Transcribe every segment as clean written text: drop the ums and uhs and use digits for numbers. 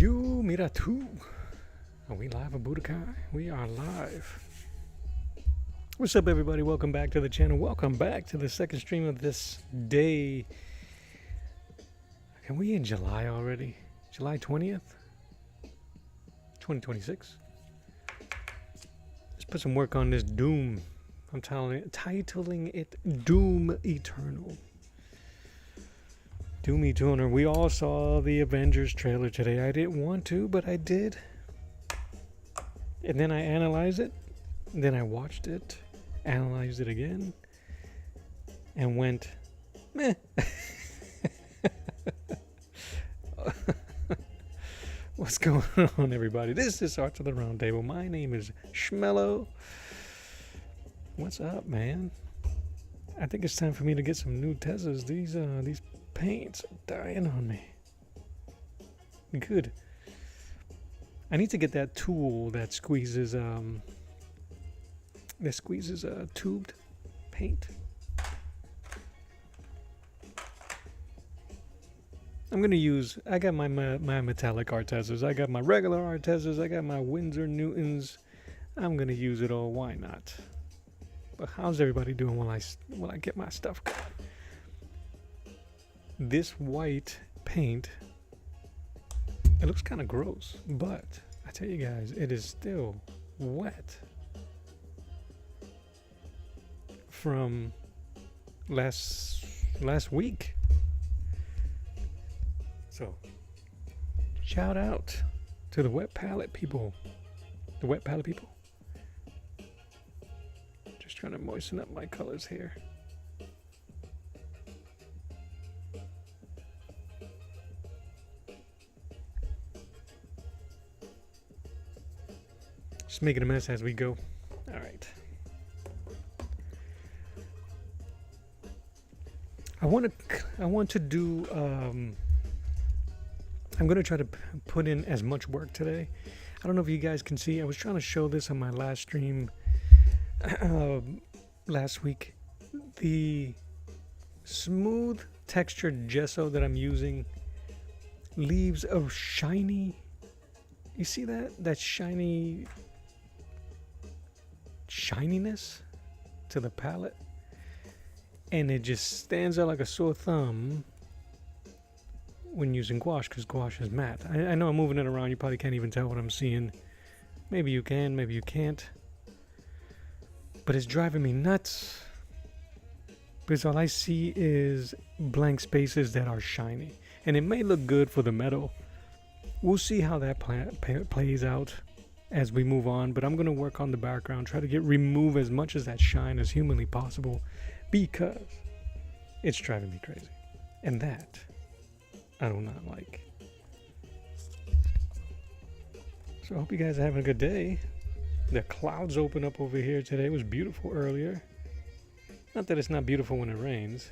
Yo, mira tú. Are we live at Budokai? We are live. What's up, everybody? Welcome back to the channel. Welcome back to the second stream of this day. Are we in July already? July 20th? 2026? Let's put some work on this Doom. I'm titling it Doom Eternal. Doom Eternal. We all saw the Avengers trailer today. I didn't want to, but I did. And then I analyzed it. Then I watched it. Analyzed it again. And went, meh. What's going on, everybody? This is Arts of the Round Table. My name is Schmello. What's up, man? I think it's time for me to get some new Teslas. These paints are dying on me. Good. I need to get that tool that squeezes tubed paint. I'm gonna use. I got my metallic Artezas. I got my regular Artezas. I got my Winsor Newtons. I'm gonna use it all. Why not? But how's everybody doing while I get my stuff going? This white paint, it looks kind of gross, but I tell you guys, it is still wet from last week. So, shout out to the wet palette people. The wet palette people. Just trying to moisten up my colors here. Just making a mess as we go. All right. I want to do. I'm going to try to put in as much work today. I don't know if you guys can see. I was trying to show this on my last stream last week. The smooth textured gesso that I'm using leaves a shiny. You see that? That shininess to the palette, and it just stands out like a sore thumb when using gouache, because gouache is matte. I know I'm moving it around. You probably can't even tell what I'm seeing. Maybe you can, maybe you can't. But it's driving me nuts, because all I see is blank spaces that are shiny, and it may look good for the metal. We'll see how that plays out as we move on, but I'm going to work on the background, try to remove as much of that shine as humanly possible, because it's driving me crazy. And that I do not like. So I hope you guys are having a good day. The clouds open up over here today. It was beautiful earlier. Not that it's not beautiful when it rains,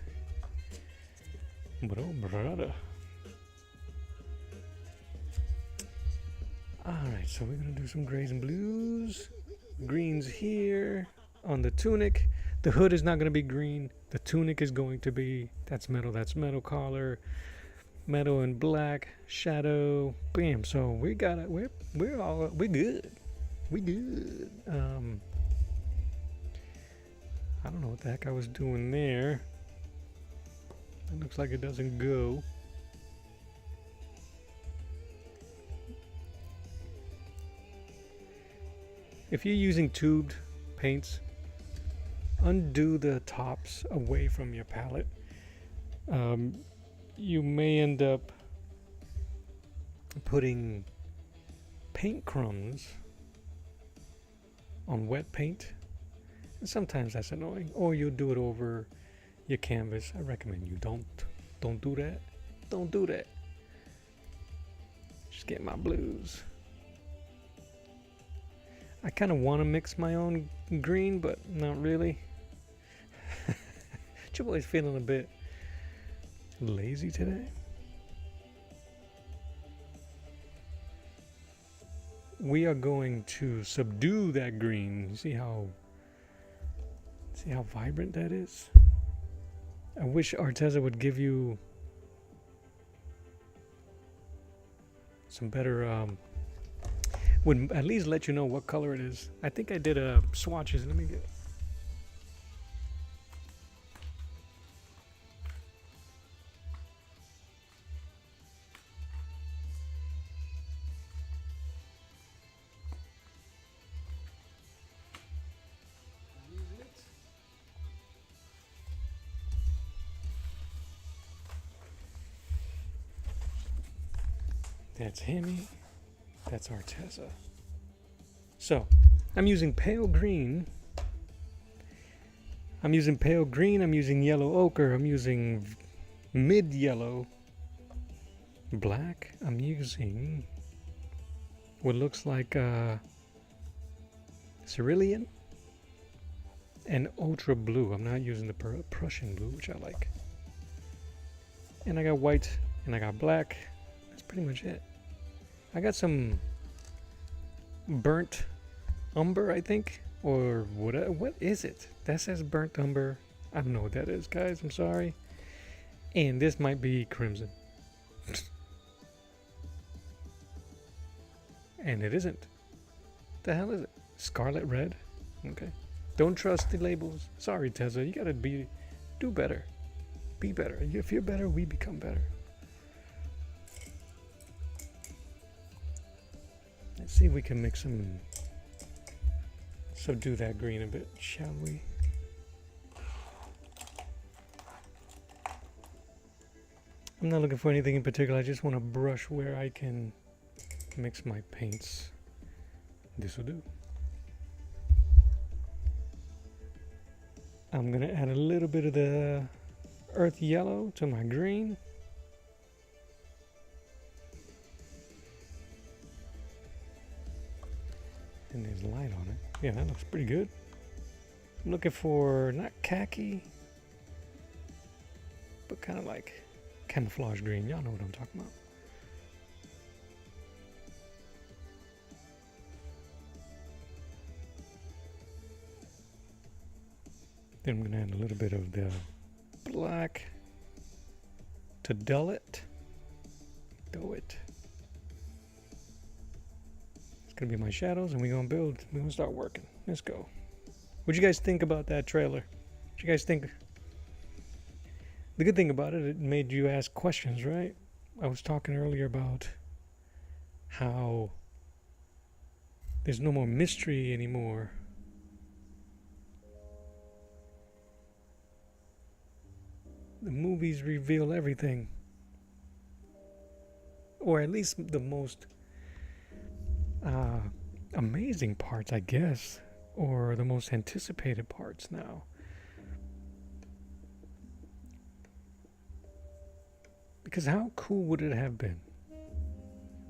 but oh brother. Alright, so we're going to do some grays and blues. Greens here on the tunic. The hood is not going to be green. The tunic is going to be, that's metal collar. Metal and black, shadow, bam. So we got it. We're good. We good. I don't know what the heck I was doing there. It looks like it doesn't go. If you're using tubed paints, undo the tops away from your palette. You may end up putting paint crumbs on wet paint, and sometimes that's annoying. Or you'll do it over your canvas. I recommend you don't do that. Don't do that. Just get my blues. I kind of want to mix my own green, but not really. Your boy's feeling a bit lazy today. We are going to subdue that green. See how vibrant that is? I wish Arteza would give you some better, would at least let you know what color it is. I think I did swatches. Let me get. That's Hemi. That's Arteza. So, I'm using pale green. I'm using yellow ochre. I'm using mid yellow black. I'm using what looks like cerulean and ultra blue. I'm not using the Prussian blue, which I like. And I got white and I got black. That's pretty much it. I got some burnt umber, I think, or what is it? That says burnt umber. I don't know what that is, guys. I'm sorry. And this might be crimson. And it isn't. The hell is it? Scarlet red? Okay. Don't trust the labels. Sorry, Tessa. You gotta do better. Be better. If you're better, we become better. Let's see if we can mix some, subdue that green a bit, shall we? I'm not looking for anything in particular. I just want to brush where I can mix my paints. This will do. I'm going to add a little bit of the earth yellow to my green. And there's light on it. Yeah, that looks pretty good. I'm looking for not khaki, but kind of like camouflage green. Y'all know what I'm talking about. Then I'm going to add a little bit of the black to dull it. Do it. It's gonna be my shadows, and we're gonna start working. Let's go. What'd you guys think about that trailer? What'd you guys think? The good thing about it, it made you ask questions, right? I was talking earlier about how there's no more mystery anymore. The movies reveal everything. Or at least the most amazing parts, I guess, or the most anticipated parts now. Because how cool would it have been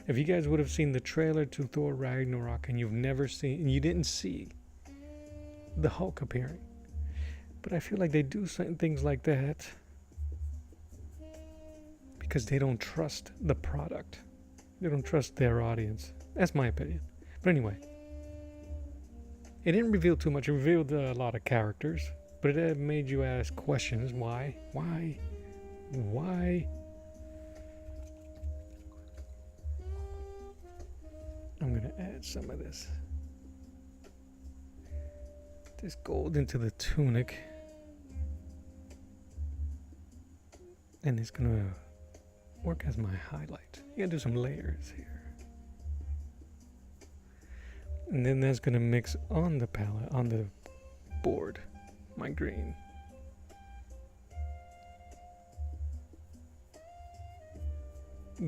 if you guys would have seen the trailer to Thor Ragnarok and you didn't see the Hulk appearing? But I feel like they do certain things like that because they don't trust the product. They don't trust their audience. That's my opinion. But anyway, it didn't reveal too much. It revealed a lot of characters, but it made you ask questions. Why? I'm going to add some of this gold into the tunic. And it's going to work as my highlight. You got to do some layers here. And then that's going to mix on the palette, on the board, my green.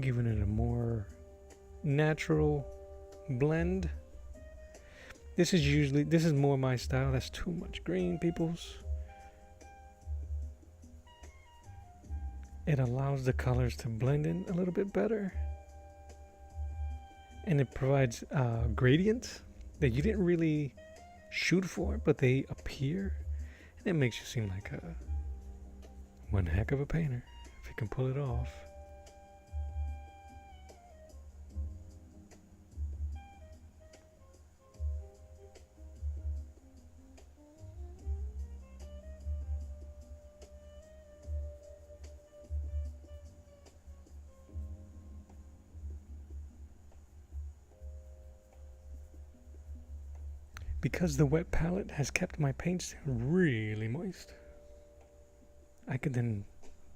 Giving it a more natural blend. This is more my style. That's too much green, peoples. It allows the colors to blend in a little bit better. And it provides gradients that you didn't really shoot for, but they appear. And it makes you seem like one heck of a painter, if you can pull it off. because the wet palette has kept my paints really moist, I could then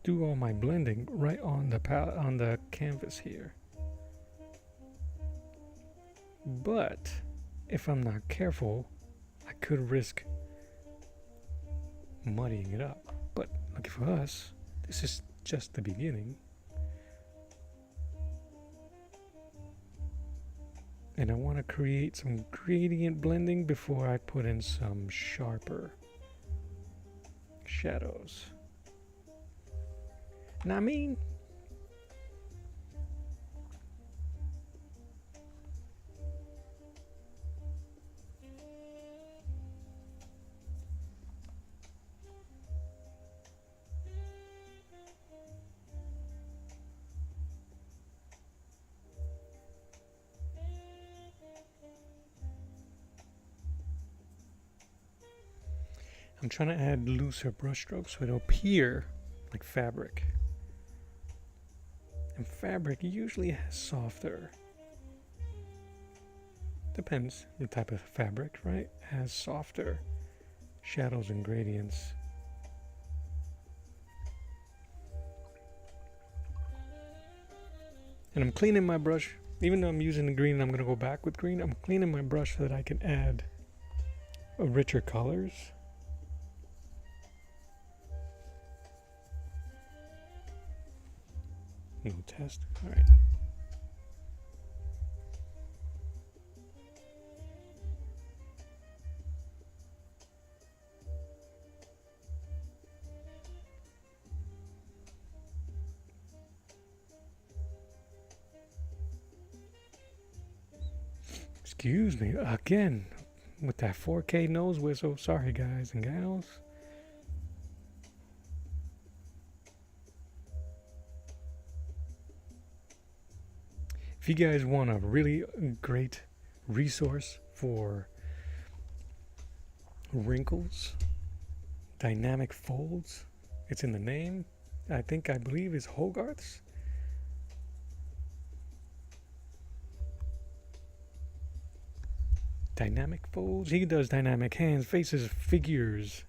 do all my blending right on the on the canvas here. But if I'm not careful, I could risk muddying it up. But lucky for us, this is just the beginning. And I want to create some gradient blending before I put in some sharper shadows. And I mean, I'm trying to add looser brush strokes so it'll appear like fabric. And fabric usually has softer, depends the type of fabric, right? Has softer shadows and gradients. And I'm cleaning my brush, even though I'm using the green and I'm going to go back with green, I'm cleaning my brush so that I can add richer colors. No test. All right. Excuse me again with that 4K nose whistle. Sorry, guys and gals. If you guys want a really great resource for wrinkles, dynamic folds, it's in the name. I believe is Hogarth's. Dynamic folds. He does dynamic hands, faces, figures,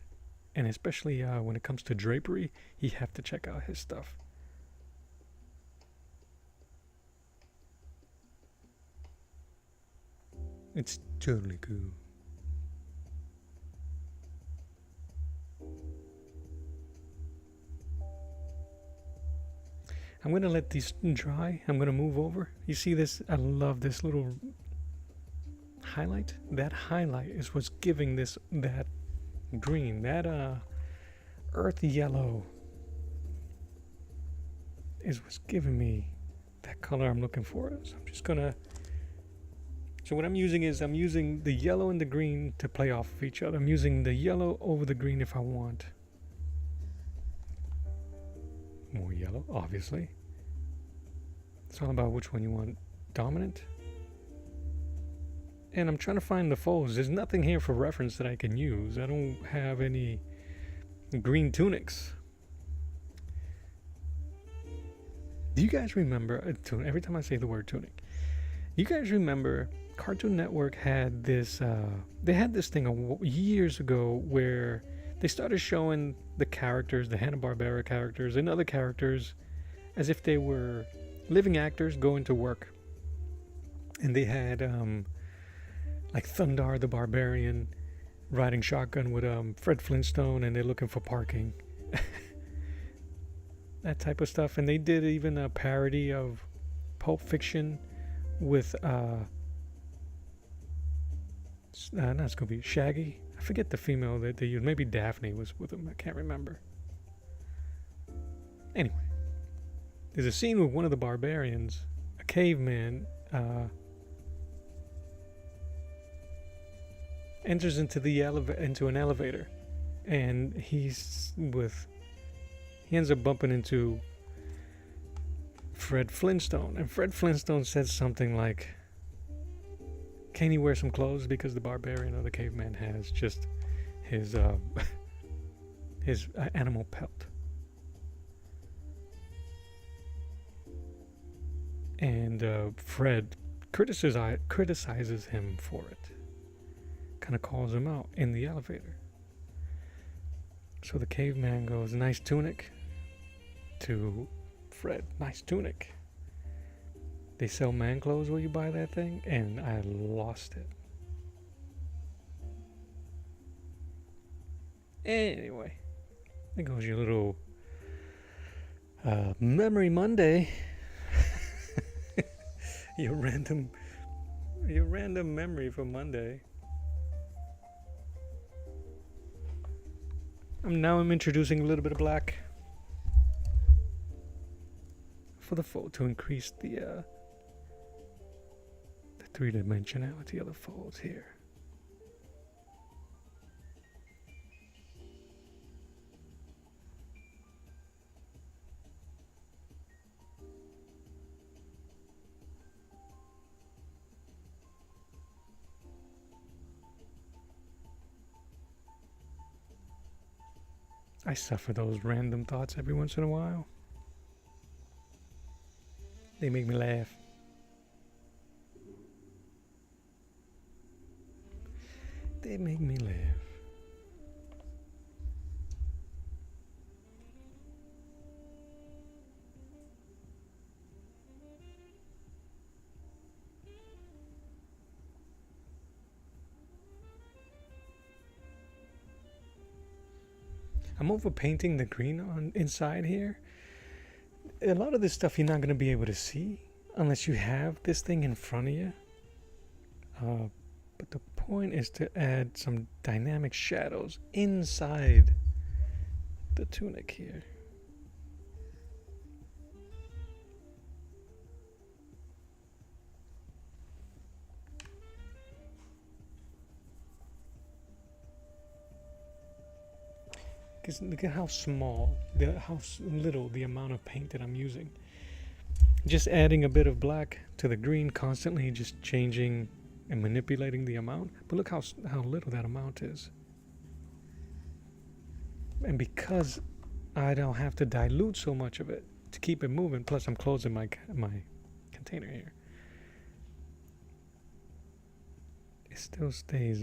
and especially when it comes to drapery, you have to check out his stuff. It's totally cool. I'm going to let these dry. I'm going to move over. You see this? I love this little highlight. That highlight is what's giving this that green, that earth yellow is what's giving me that color I'm looking for. So I'm just going to So what I'm using is I'm using the yellow and the green to play off of each other. I'm using the yellow over the green if I want more yellow, obviously. It's all about which one you want dominant. And I'm trying to find the folds. There's nothing here for reference that I can use. I don't have any green tunics. Do you guys remember, every time I say the word tunic, you guys remember Cartoon Network had this, they had this thing years ago where they started showing the characters, the Hanna-Barbera characters and other characters as if they were living actors going to work. And they had like Thundar the Barbarian riding shotgun with Fred Flintstone, and they're looking for parking. That type of stuff. And they did even a parody of Pulp Fiction with not Scooby, Shaggy. I forget the female that they used. Maybe Daphne was with him. I can't remember. Anyway, there's a scene with one of the barbarians, a caveman, enters into the into an elevator, and he ends up bumping into Fred Flintstone, and Fred Flintstone says something like, "Can he wear some clothes?" Because the barbarian or the caveman has just his his animal pelt. And Fred criticizes him for it. kind of calls him out in the elevator. So the caveman goes, "Nice tunic," to Fred, "Nice tunic. They sell man clothes where you buy that thing?" And I lost it. Anyway, there goes your little Memory Monday. your random memory for Monday. I'm introducing a little bit of black for the fold to increase the three-dimensionality of the folds here. I suffer those random thoughts every once in a while. They make me laugh. They make me laugh. I'm overpainting the green on inside here. A lot of this stuff you're not going to be able to see unless you have this thing in front of you. But the point is to add some dynamic shadows inside the tunic here. Because look at how small, how little the amount of paint that I'm using. Just adding a bit of black to the green, constantly just changing and manipulating the amount. But look how little that amount is. And because I don't have to dilute so much of it to keep it moving, plus I'm closing my container here, it still stays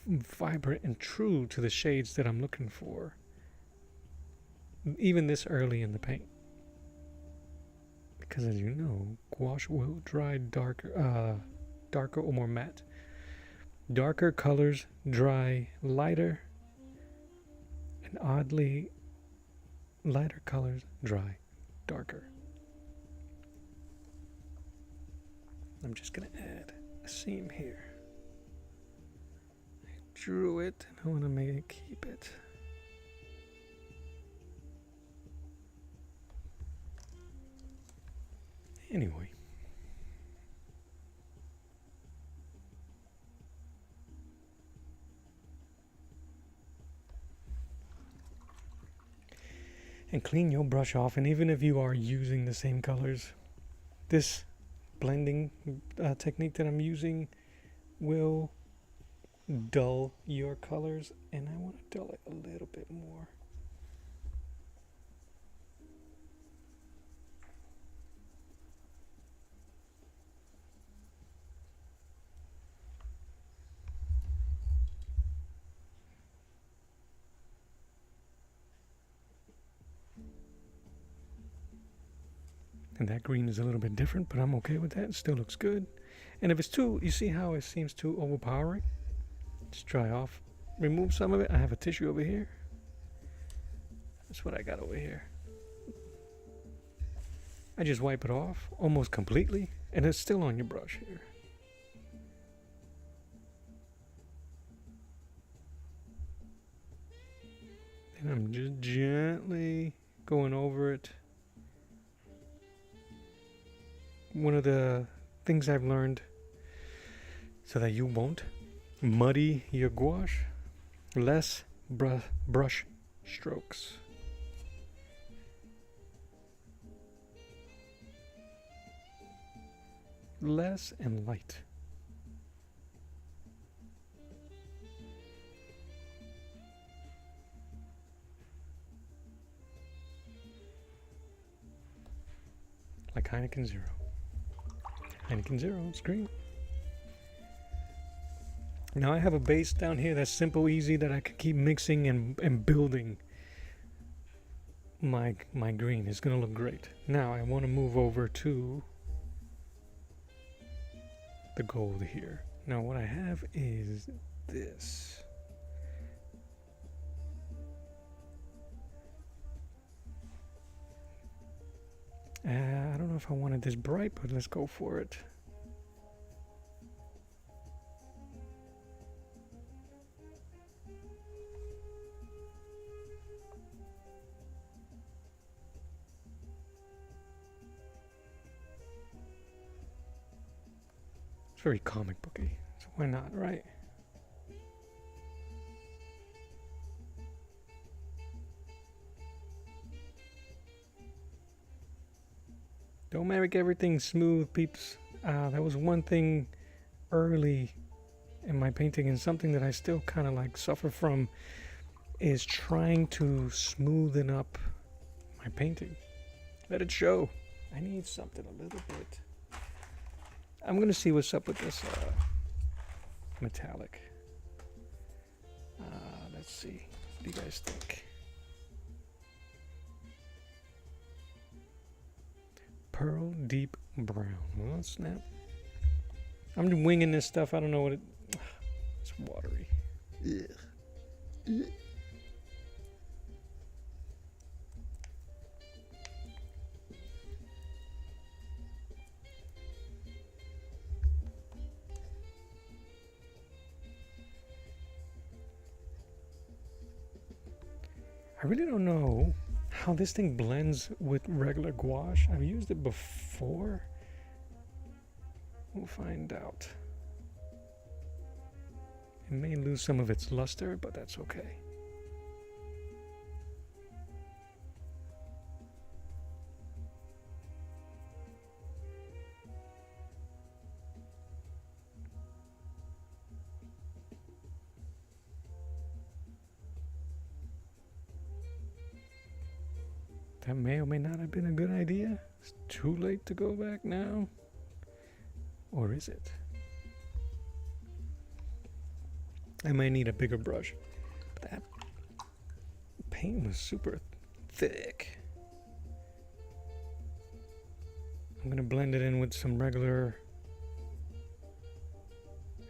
vibrant and true to the shades that I'm looking for, even this early in the paint. Because as you know, gouache will dry darker or more matte. Darker colors dry lighter, and oddly lighter colors dry darker. I'm just going to add a seam here. I drew it and I want to keep it. Anyway. And clean your brush off, and even if you are using the same colors, this blending technique that I'm using will dull your colors, and I want to dull it a little bit more. And that green is a little bit different, but I'm okay with that. It still looks good. And if it's too, you see how it seems too overpowering? Just dry off. Remove some of it. I have a tissue over here. That's what I got over here. I just wipe it off almost completely, and it's still on your brush here. And I'm just gently going over it. One of the things I've learned so that you won't muddy your gouache, less brush strokes. Less and light. Like Heineken Zero. Heineken Zero, it's green. Now I have a base down here that's simple, easy, that I can keep mixing and building my green. It's gonna look great. Now I want to move over to the gold here. Now what I have is this. I don't know if I wanted this bright, but let's go for it. It's very comic booky, so why not, right? Don't make everything smooth, peeps. That was one thing early in my painting, and something that I still kind of like suffer from, is trying to smoothen up my painting. Let it show. I need something a little bit. I'm gonna see what's up with this metallic. Let's see. What do you guys think? Pearl Deep Brown. Well, snap. I'm winging this stuff. I don't know what it... It's watery. Ugh. I really don't know how this thing blends with regular gouache. I've used it before. We'll find out. It may lose some of its luster, but that's okay. That may or may not have been a good idea. It's too late to go back now. Or is it? I might need a bigger brush. But that paint was super thick. I'm gonna blend it in with some regular.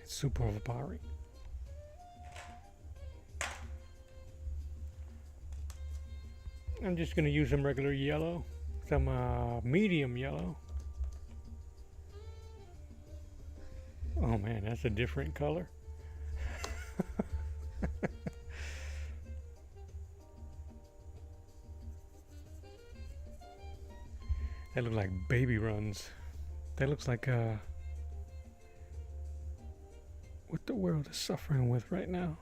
It's super overpowering. I'm just gonna use some regular yellow, some medium yellow. Oh man, that's a different color. That look like baby runs. That looks like what the world is suffering with right now.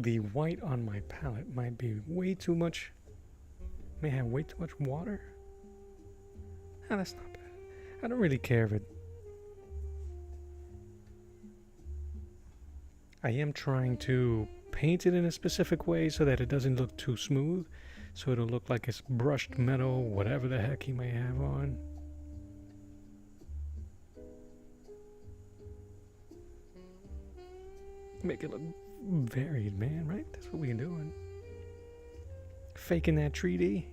The white on my palette might be way too much, may have way too much water. Ah, that's not bad. I don't really care if it... I am trying to paint it in a specific way so that it doesn't look too smooth. So it'll look like it's brushed metal, whatever the heck he may have on. Make it look varied, man, right? That's what we're doing. Faking that 3D.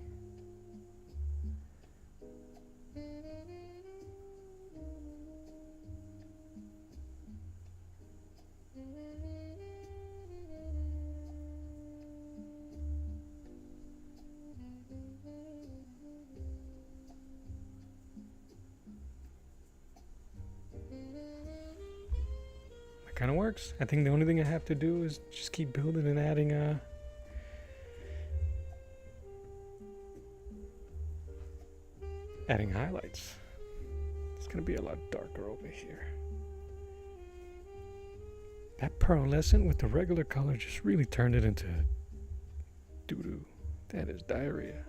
Kind of works. I think the only thing I have to do is just keep building and adding highlights. It's going to be a lot darker over here. That pearlescent with the regular color just really turned it into doo-doo. That is diarrhea.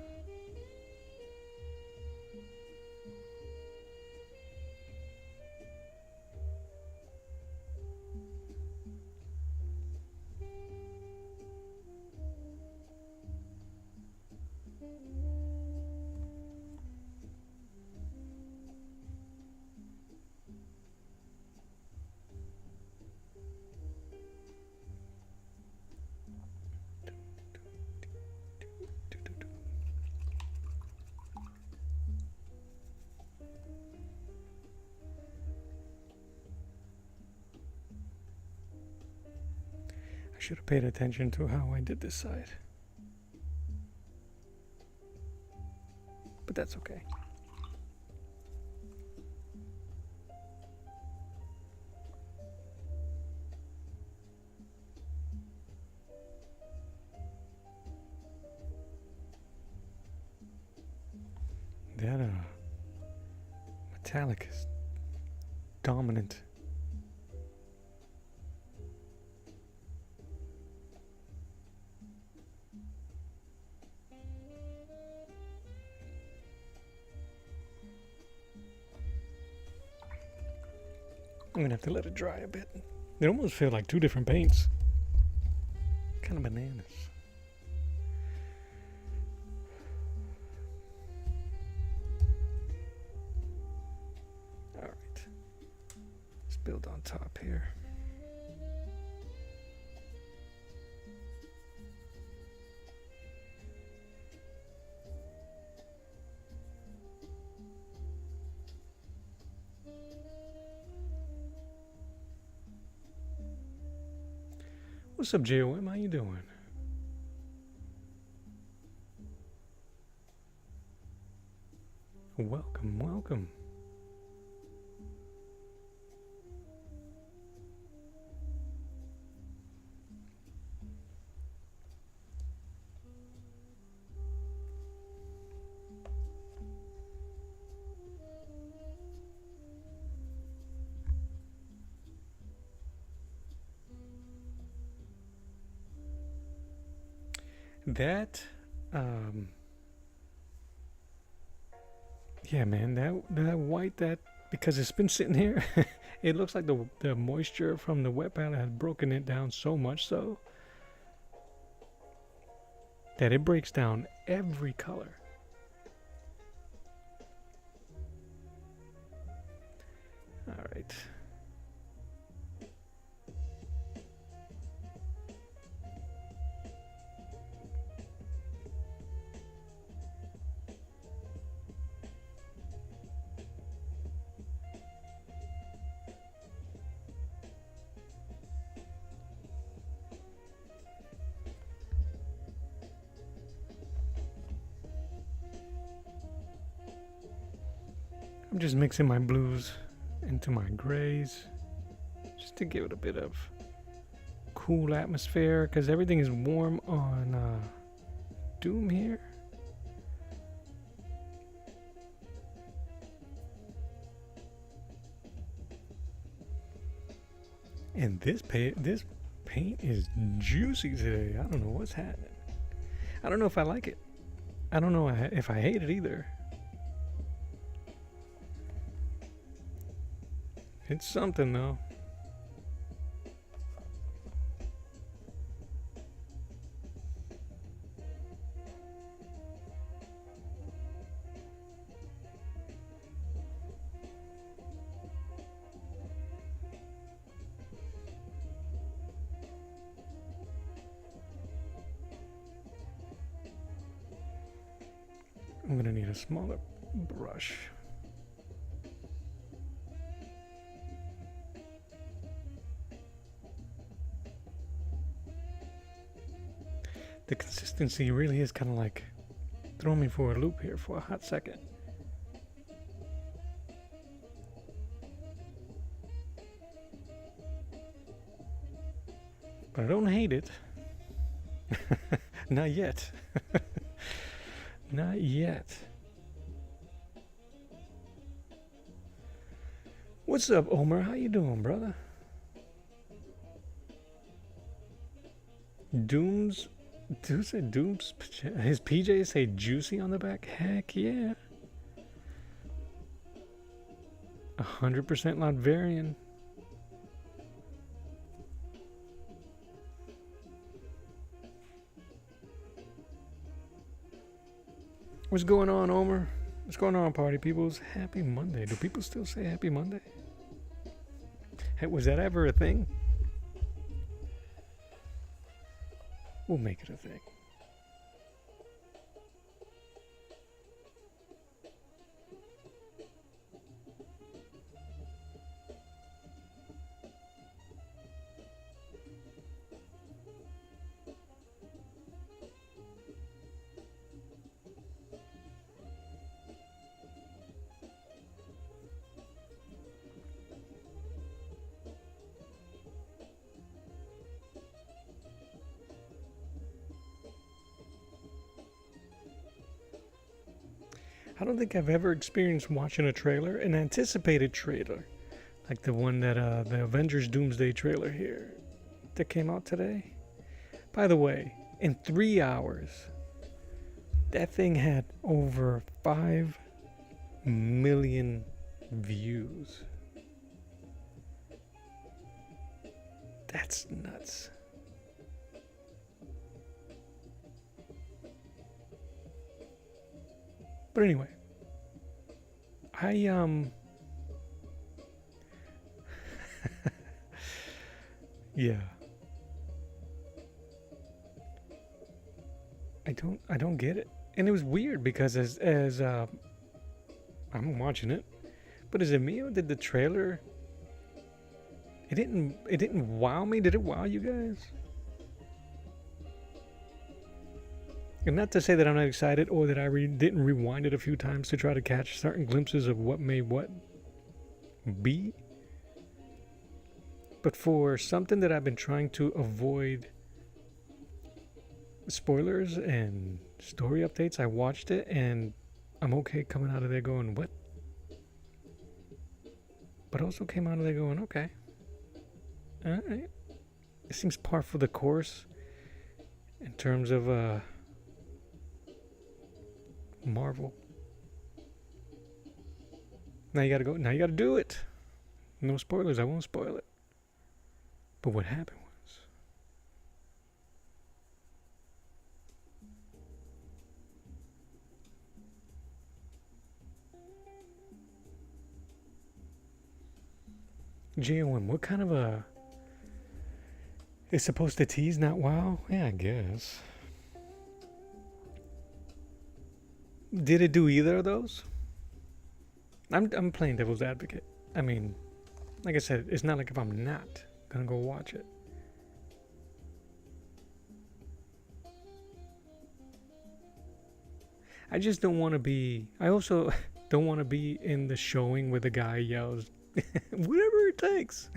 I should have paid attention to how I did this side. But that's okay. That metallic is dominant. I'm gonna have to let it dry a bit. It almost feels like two different paints. Kind of bananas. Alright. Let's build on top here. What's up, JOM? How you doing? Welcome, welcome. That, yeah, man, that white, that, because it's been sitting here, it looks like the moisture from the wet palette has broken it down so much so that it breaks down every color. All right. I'm just mixing my blues into my grays just to give it a bit of cool atmosphere because everything is warm on Doom here. And this paint is juicy today. I don't know what's happening. I don't know if I like it. I don't know if I hate it either. It's something though. I'm gonna need a smaller brush. The consistency really is kind of like throwing me for a loop here for a hot second. But I don't hate it. Not yet. Not yet. What's up, Omer? How you doing, brother? Dooms, dude said Dooms. His PJs say juicy on the back. Heck yeah. 100% Latverian. What's going on, Omer? What's going on, party peoples? Happy Monday. Do people still say Happy Monday? Hey, was that ever a thing? We'll make it a thing. I don't think I've ever experienced watching a trailer, an anticipated trailer, like the one that the Avengers Doomsday trailer here that came out today. By the way, in 3 hours, that thing had over 5 million views. That's nuts. But anyway, yeah. I don't get it. And it was weird because as I'm watching it, but is it me or did the trailer it didn't wow me? Did it wow you guys? And not to say that I'm not excited or that I didn't rewind it a few times to try to catch certain glimpses of what may be. But for something that I've been trying to avoid spoilers and story updates, I watched it and I'm okay coming out of there going, what? But also came out of there going, okay. Alright. It seems par for the course in terms of Marvel. Now you gotta go. Now you gotta do it. No spoilers. I won't spoil it. But what happened was, JOM, what kind of a... It's supposed to tease, not wow? Yeah, I guess. Did it do either of those? I'm playing devil's advocate. I mean, like I said, it's not like if I'm not gonna go watch it. I just don't want to be... I also don't want to be in the showing where the guy yells, whatever it takes.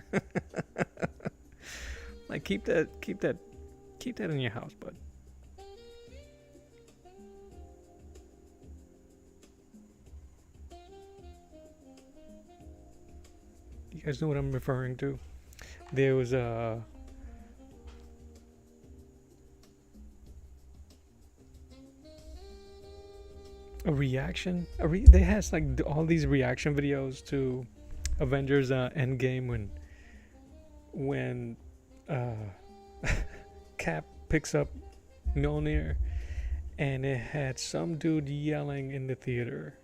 Like, keep that in your house, bud. You guys know what I'm referring to? There was a reaction. They has like all these reaction videos to Avengers Endgame when Cap picks up Mjolnir, and it had some dude yelling in the theater,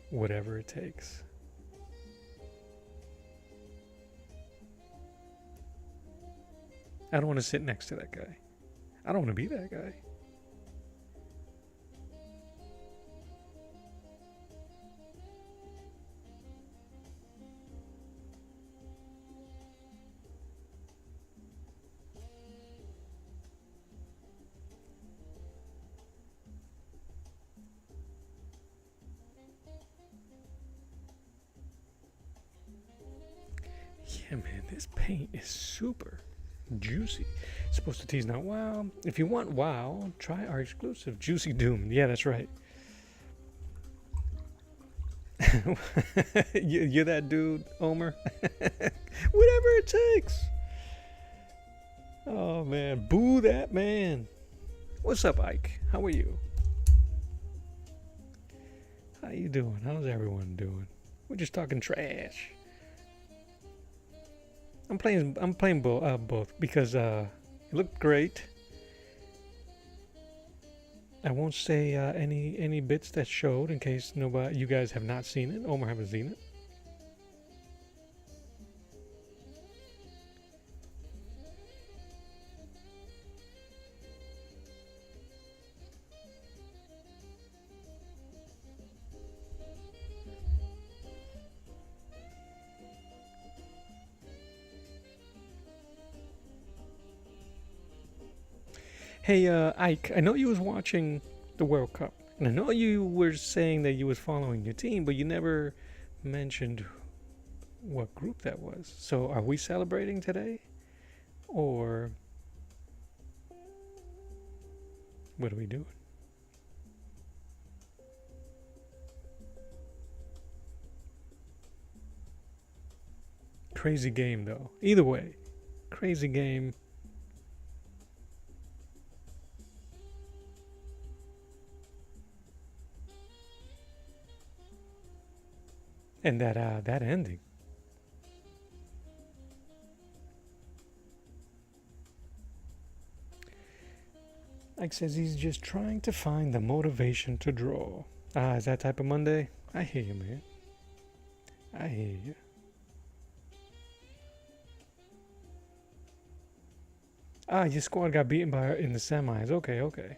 whatever it takes. I don't want to sit next to that guy. I don't want to be that guy. Yeah, man, this paint is super juicy. It's supposed to tease now. Wow. If you want wow, try our exclusive Juicy Doom. Yeah, that's right. You're that dude, Omer. Whatever it takes. Oh man, boo that man. What's up, Ike? How are you? How you doing? How's everyone doing? We're just talking trash. I'm playing both because it looked great. I won't say any bits that showed in case you guys have not seen it. Omer haven't seen it. Hey, Ike, I know you was watching the World Cup, and I know you were saying that you was following your team, but you never mentioned what group that was. So, are we celebrating today, or what are we doing? Crazy game, though. Either way, crazy game. And that ending. Ike says he's just trying to find the motivation to draw. Is that type of Monday? I hear you, man. I hear you. Your squad got beaten in the semis. Okay.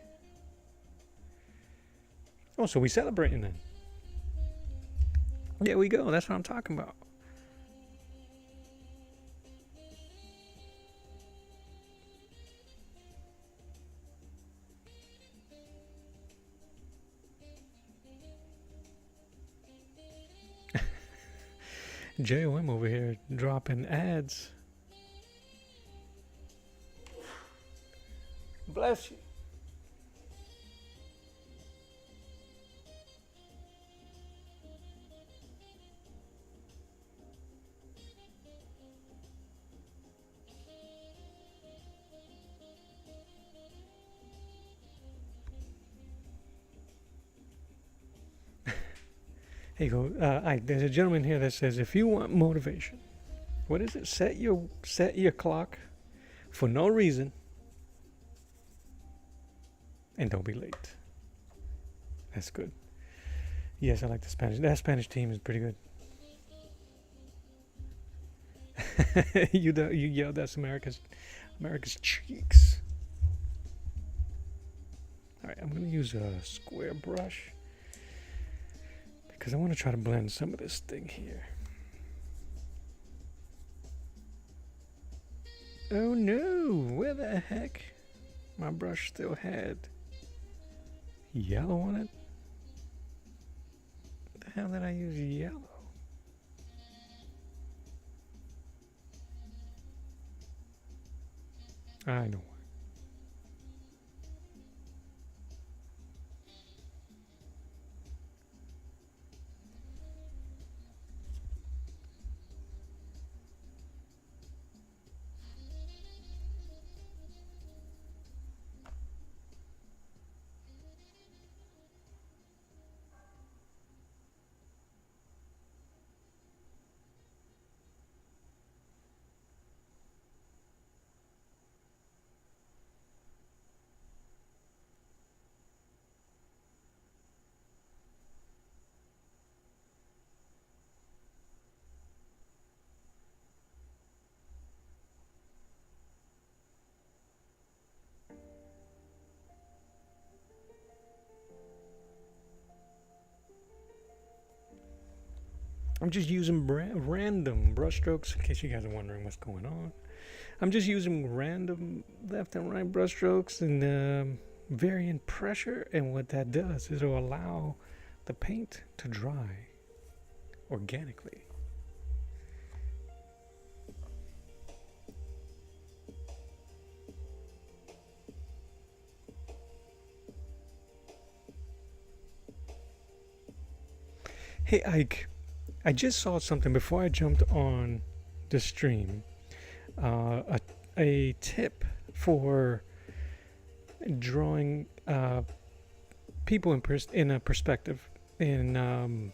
Oh, so we celebrating then? There we go. That's what I'm talking about. JOM over here dropping ads. Bless you. Here you go. There's a gentleman here that says, if you want motivation, what is it? Set your clock for no reason, and don't be late. That's good. Yes, I like the Spanish. That Spanish team is pretty good. You yelled, that's America's cheeks. All right, I'm gonna use a square brush because I want to try to blend some of this thing here. Oh no, where the heck? My brush still had yellow on it. What the hell did I use yellow? I know. I'm just using random brush strokes in case you guys are wondering what's going on. I'm just using random left and right brush strokes and varying pressure, and what that does is it'll allow the paint to dry organically. Hey Ike, I just saw something before I jumped on the stream. A tip for drawing people in a perspective in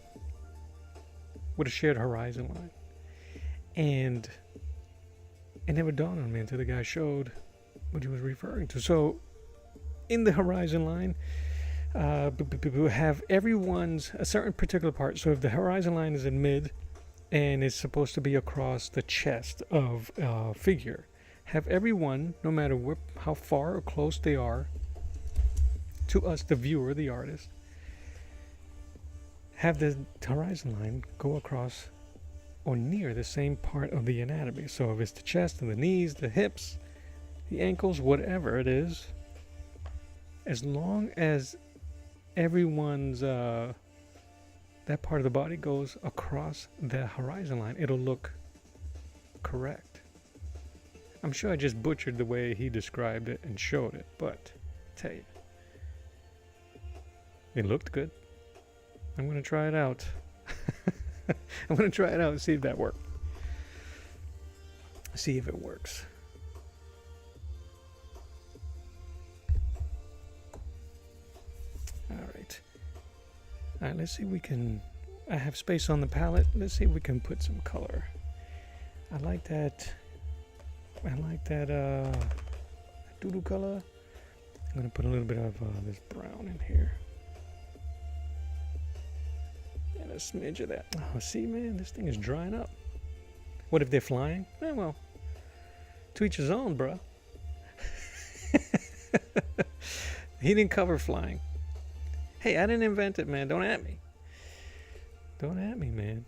with a shared horizon line, and it never dawned on me until the guy showed what he was referring to. So, in the horizon line, have everyone's a certain particular part. So, if the horizon line is in mid and it's supposed to be across the chest of a figure, have everyone, no matter how far or close they are to us, the viewer, the artist, have the horizon line go across or near the same part of the anatomy. So if it's the chest and the knees, the hips, the ankles, whatever it is, as long as everyone's that part of the body goes across the horizon line, it'll look correct. I'm sure I just butchered the way he described it and showed it, but I tell you, it looked good. I'm going to try it out. I'm going to try it out and see if that works. See if it works. All right. All right, let's see if we can... I have space on the palette. Let's see if we can put some color. I like that doodle color. I'm going to put a little bit of this brown in here. And a smidge of that. Oh, see, man, this thing is drying up. What if they're flying? Eh, well, to each his own, bro. He didn't cover flying. Hey, I didn't invent it, man. Don't at me. Don't at me, man.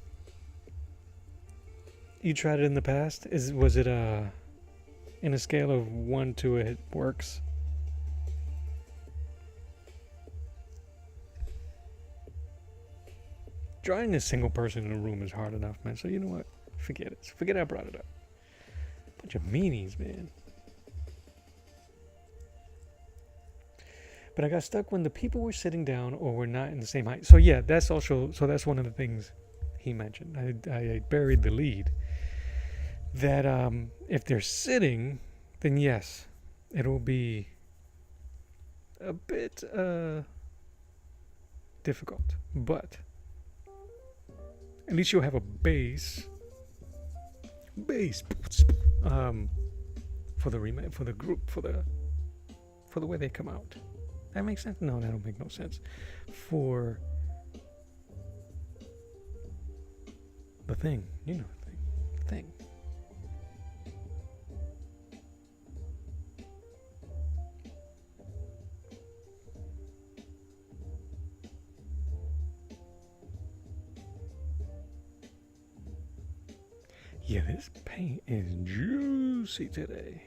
You tried it in the past? Was it in a scale of 1 to it works? Drawing a single person in a room is hard enough, man. So you know what? Forget it. Forget I brought it up. Bunch of meanies, man. But I got stuck when the people were sitting down or were not in the same height. So yeah, that's also, so that's one of the things he mentioned. I buried the lead. That if they're sitting, then yes, it'll be a bit difficult. But at least you'll have a base for the group, for the way they come out. That makes sense? No, that don't make no sense. For the thing, you know, the thing. Yeah, this paint is juicy today.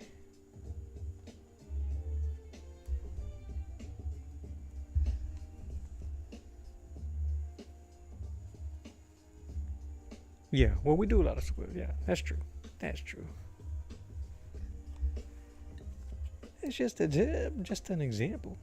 Yeah, well, we do a lot of squids. Yeah, that's true. That's true. It's just an example.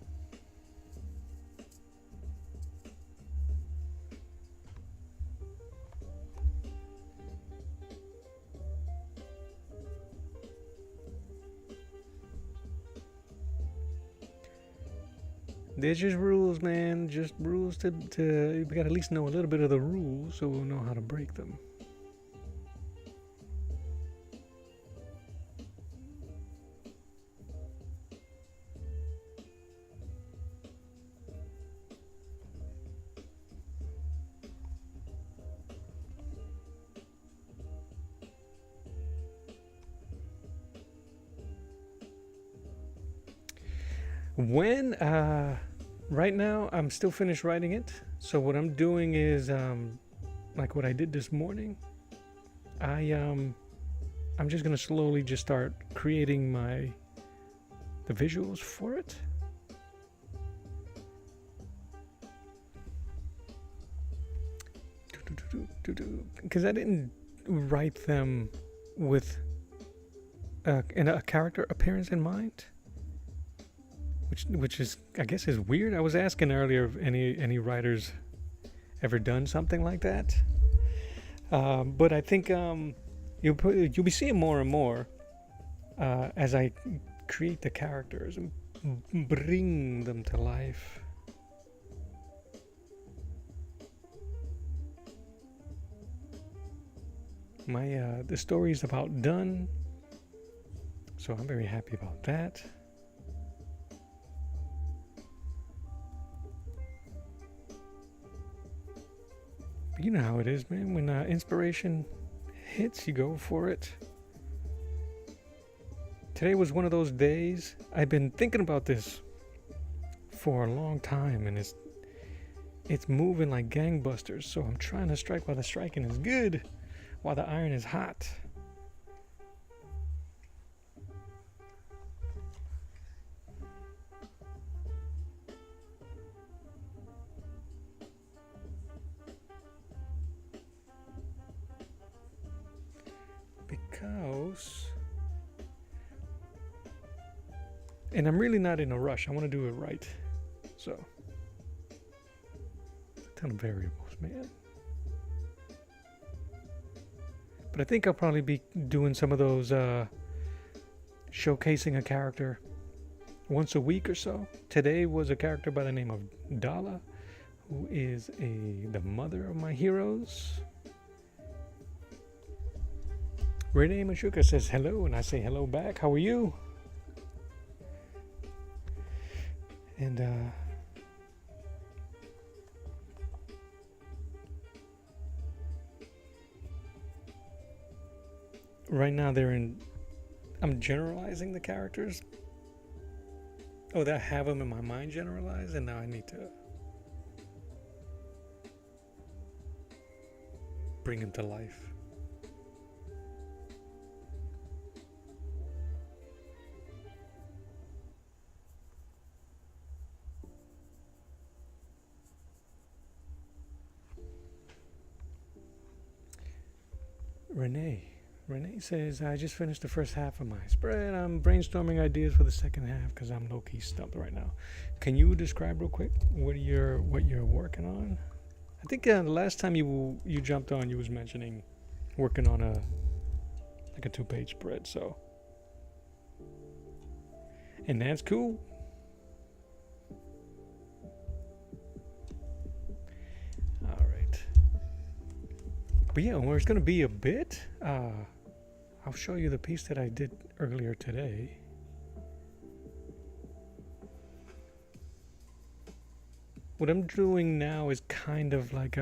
They're just rules, man. Just rules to we gotta at least know a little bit of the rules so we'll know how to break them. When right now I'm still finished writing it, so what I'm doing is like what I did this morning. I'm just gonna slowly just start creating the visuals for it. Because I didn't write them with a character appearance in mind. Which is, I guess, is weird. I was asking earlier if any writers ever done something like that. But I think you'll be seeing more and more as I create the characters and bring them to life. The story is about done, so I'm very happy about that. But you know how it is, man. When inspiration hits, you go for it. Today was one of those days. I've been thinking about this for a long time, and it's moving like gangbusters. So I'm trying to strike while the striking is good, while the iron is hot. Because, and I'm really not in a rush. I want to do it right. So, a ton of variables, man. But I think I'll probably be doing some of those showcasing a character once a week or so. Today was a character by the name of Dala, who is the mother of my heroes. Renee Mashuka says hello, and I say hello back. How are you? And right now I'm generalizing the characters. Oh, I have them in my mind generalized, and now I need to bring them to life. Renee says, I just finished the first half of my spread. I'm brainstorming ideas for the second half because I'm low-key stumped right now. Can you describe real quick what you're working on? I think the last time you jumped on, you was mentioning working on a 2-page spread. So, and that's cool. But yeah, there's going to be a bit. I'll show you the piece that I did earlier today. What I'm doing now is kind of like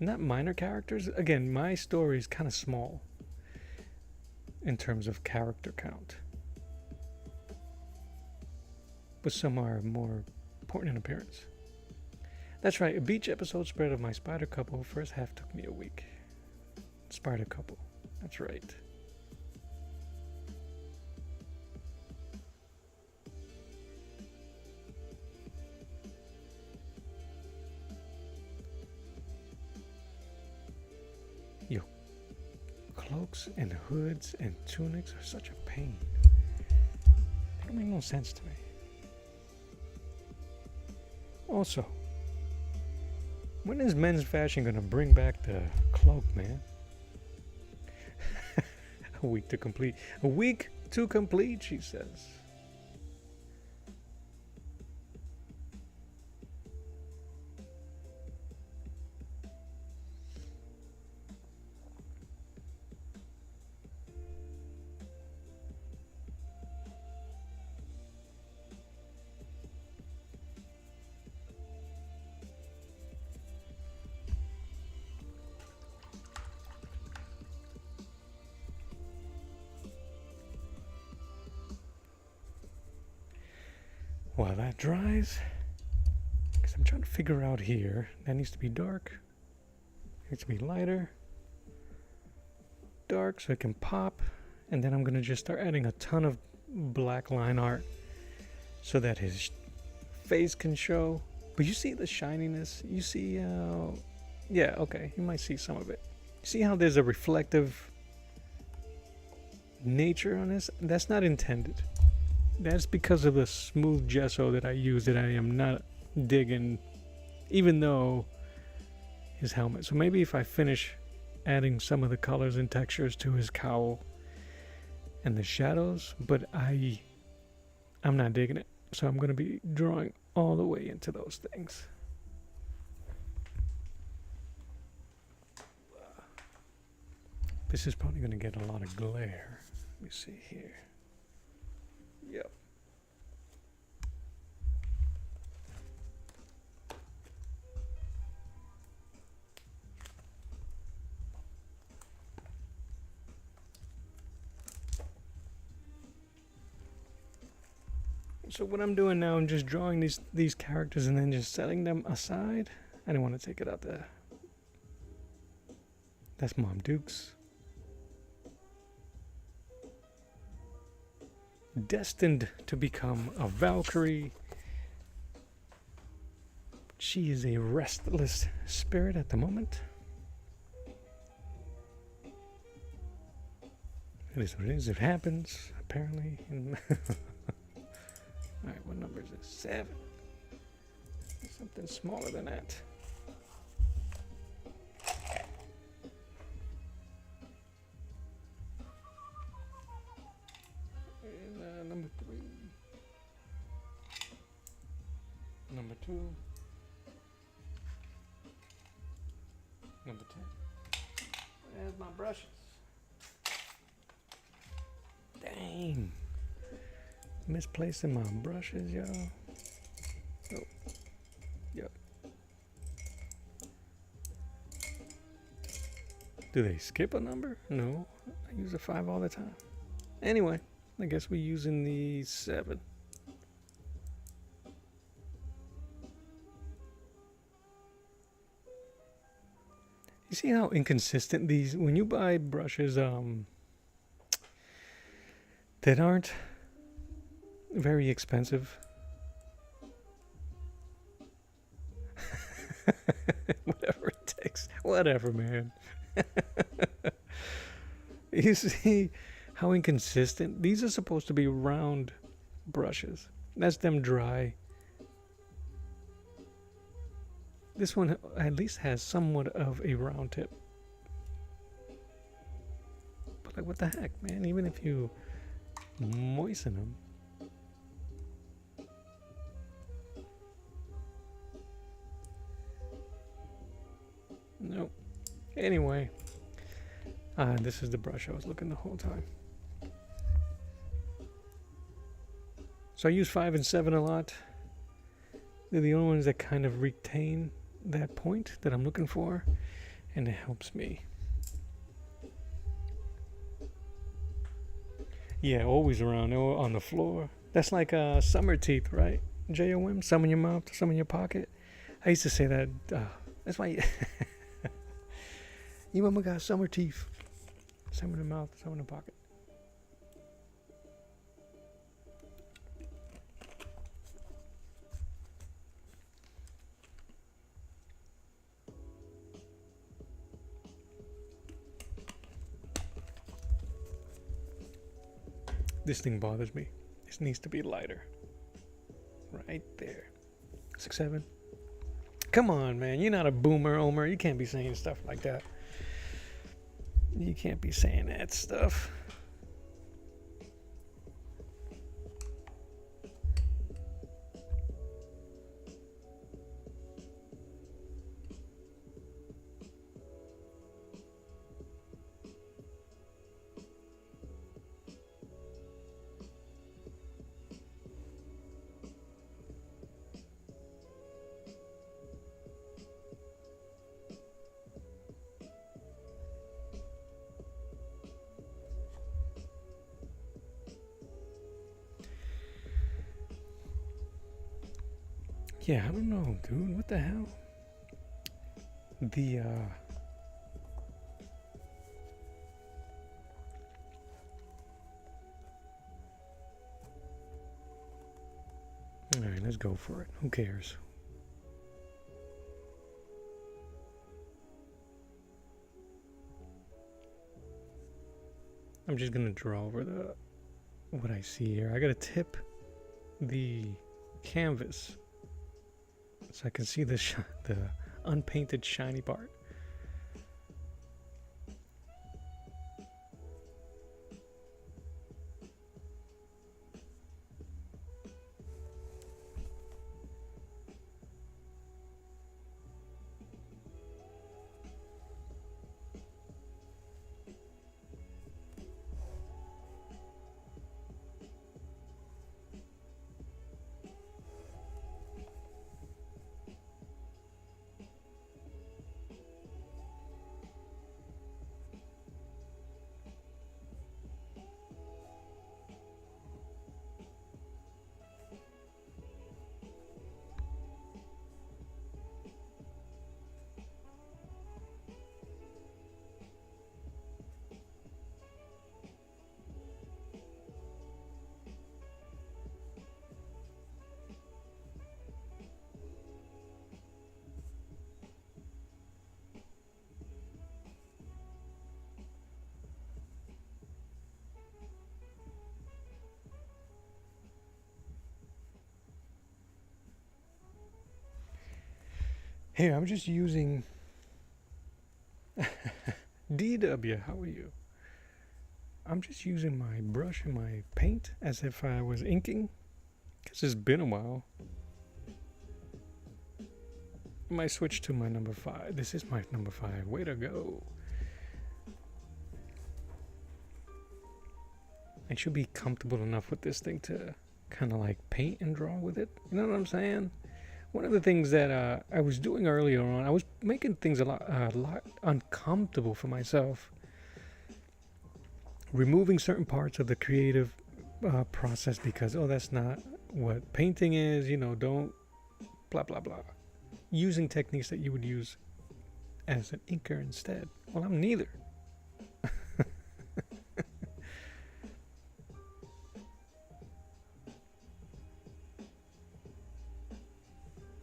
not minor characters. Again, my story is kind of small in terms of character count, but some are more important in appearance. That's right, a beach episode spread of my spider couple. First half took me a week. Spider couple, that's right. Yo, cloaks and hoods and tunics are such a pain. They don't make no sense to me. Also, when is men's fashion gonna bring back the cloak, man? A week to complete. A week to complete, she says. While that dries, because I'm trying to figure out here, that needs to be dark, it needs to be lighter, dark so it can pop, and then I'm going to just start adding a ton of black line art so that his face can show. But you see the shininess, you see how, yeah, okay, you might see some of it. See how there's a reflective nature on this? That's not intended. That's because of the smooth gesso that I use that I am not digging even though his helmet. So maybe if I finish adding some of the colors and textures to his cowl and the shadows, but I'm not digging it. So I'm going to be drawing all the way into those things. This is probably going to get a lot of glare. Let me see here. Yep. So what I'm doing now, I'm just drawing these characters and then just setting them aside. I didn't want to take it out there. That's Mom Dukes. Destined to become a Valkyrie. She is a restless spirit at the moment. It is what it is. It happens, apparently. Alright, what number is it? 7. Something smaller than that. And number 3. Number 2. Number 10. There's my brushes. Dang. Misplacing my brushes, y'all. Oh. Yep. Do they skip a number? No. I use a 5 all the time. Anyway, I guess we're using the 7. You see how inconsistent these, when you buy brushes that aren't very expensive. Whatever it takes. Whatever, man. You see how inconsistent? These are supposed to be round brushes. That's them dry. This one at least has somewhat of a round tip. But like, what the heck, man? Even if you moisten them. Nope. Anyway, this is the brush I was looking the whole time. So I use 5 and 7 a lot. They're the only ones that kind of retain that point that I'm looking for, and it helps me. Yeah, always around, on the floor. That's like summer teeth, right? JOM, some in your mouth, some in your pocket. I used to say that. That's why. Your mama got summer teeth. Some in the mouth, some in the pocket. This thing bothers me. This needs to be lighter. Right there. 6, 7. Come on, man. You're not a boomer, Omer. You can't be saying stuff like that. You can't be saying that stuff. Yeah, I don't know, dude. What the hell? Alright, let's go for it. Who cares? I'm just gonna draw over what I see here. I gotta tip the canvas so I can see the unpainted shiny part. Here, I'm just using DW, how are you? I'm just using my brush and my paint as if I was inking, because it's been a while. I might switch to my number 5. This is my number 5. Way to go. I should be comfortable enough with this thing to kind of like paint and draw with it. You know what I'm saying? One of the things that I was doing earlier on, I was making things a lot uncomfortable for myself. Removing certain parts of the creative process because, oh, that's not what painting is, don't blah, blah, blah. Using techniques that you would use as an inker instead. Well, I'm neither.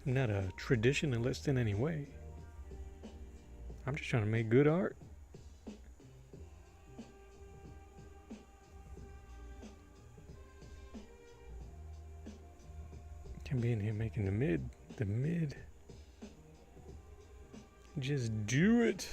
I'm not a traditionalist in any way. I'm just trying to make good art. Can be in here making the mid. Just do it.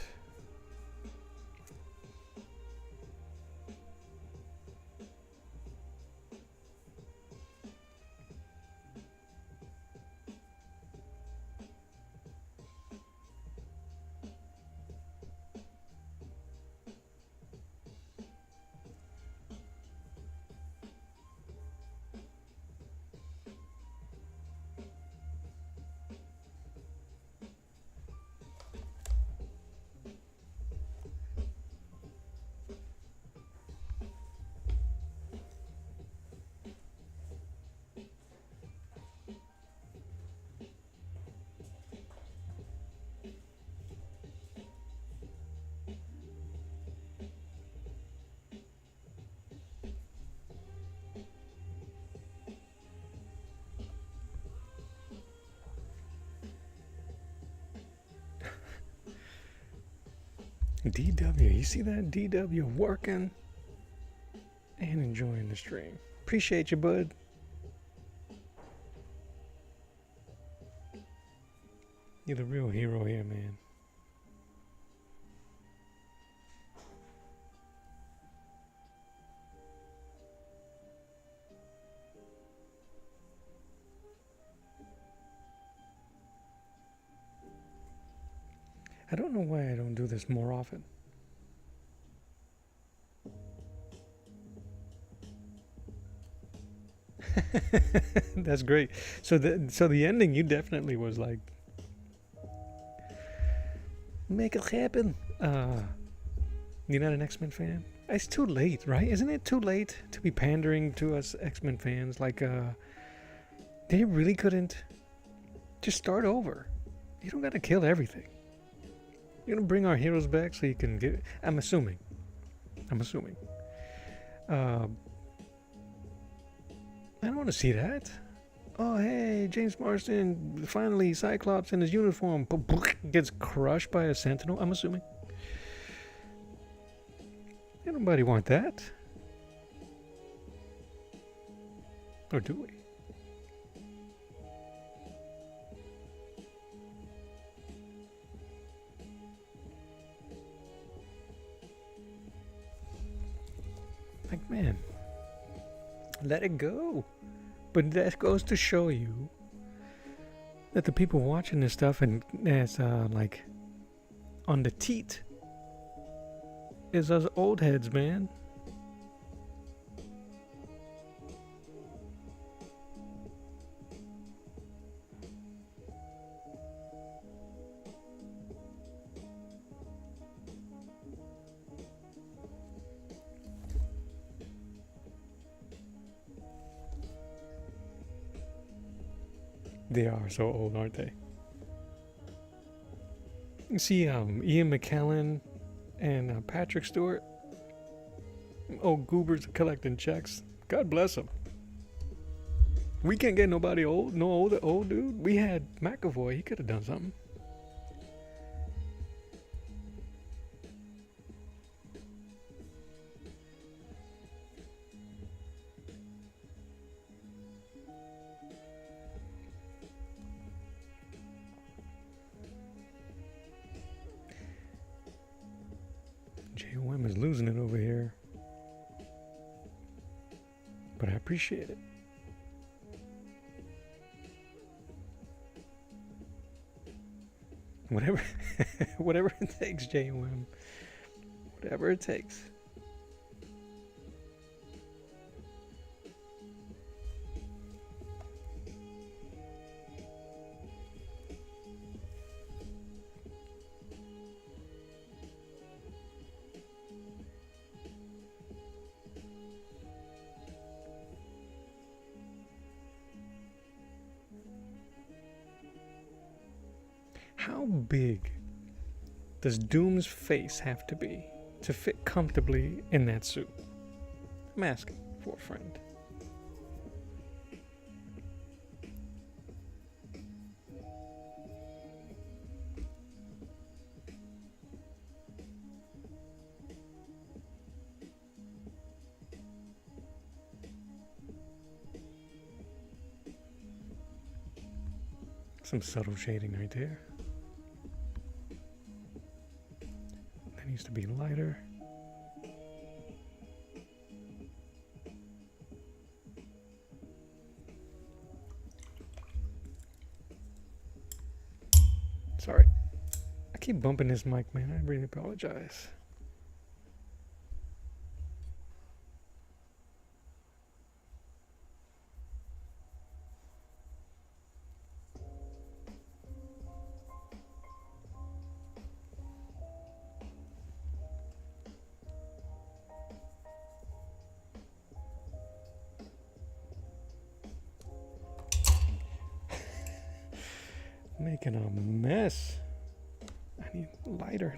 DW, you see that? DW working and enjoying the stream. Appreciate you, bud. You're the real hero here, man. I don't know why I don't do this more often. That's great. So the ending, you definitely was like, make it happen. You're not an X-Men fan? It's too late, right? Isn't it too late to be pandering to us X-Men fans? Like, they really couldn't just start over. You don't got to kill everything. You're gonna bring our heroes back so you can get. I'm assuming. I don't want to see that. Oh, hey, James Marsden, finally Cyclops in his uniform gets crushed by a Sentinel. I'm assuming. Nobody want that. Or do we? Like, man, let it go. But that goes to show you that the people watching this stuff and as like on the teat is us old heads, man. They are so old, aren't they? You see Ian McKellen and Patrick Stewart. Old goobers collecting checks. God bless them. We can't get nobody old, no old dude. We had McAvoy. He could have done something. JOM is losing it over here. But I appreciate it. Whatever whatever it takes, JOM. Whatever it takes. How big does Doom's face have to be to fit comfortably in that suit? I'm asking for a friend. Some subtle shading right there. That needs to be lighter. Sorry. I keep bumping this mic, man. I really apologize. Making a mess. I need lighter.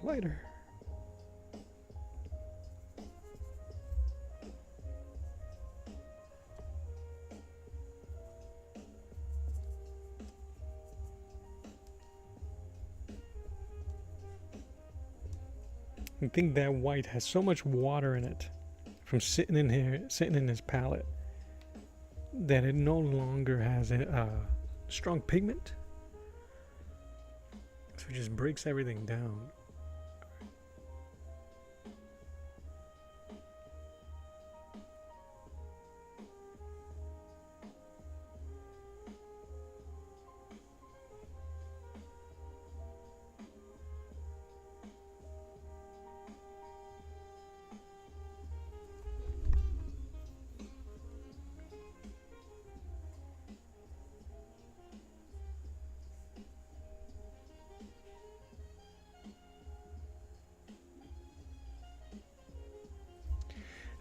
I think that white has so much water in it from sitting in this palette, that it no longer has a strong pigment. So it just breaks everything down.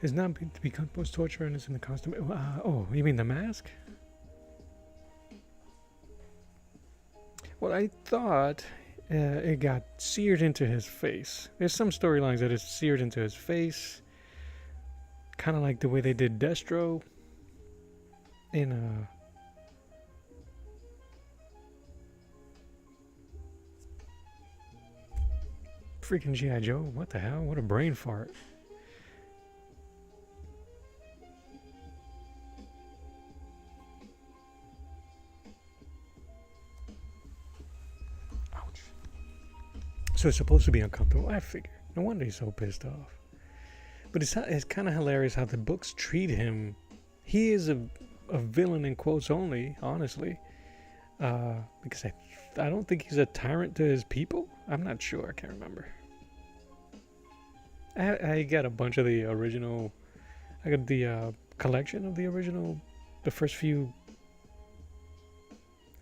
Is not to be composed torture and is in the costume. Oh, you mean the mask? Well, I thought it got seared into his face. There's some storylines that it's seared into his face, kind of like the way they did Destro in freaking G.I. Joe. What the hell? What a brain fart. So it's supposed to be uncomfortable. I figure. No wonder he's so pissed off. But it's kind of hilarious how the books treat him. He is a villain in quotes only, honestly. Because I don't think he's a tyrant to his people. I'm not sure. I can't remember. I got a bunch of the original. I got the collection of the original, the first few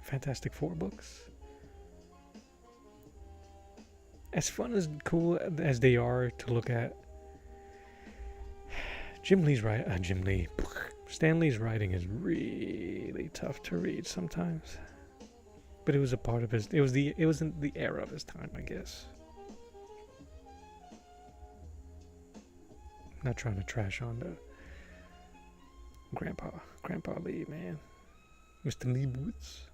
Fantastic Four books. As fun as cool as they are to look at, Stan Lee's writing is really tough to read sometimes. But it was a part of his. It was in the era of his time, I guess. I'm not trying to trash on the Grandpa Lee, man, Mr. Leibowitz.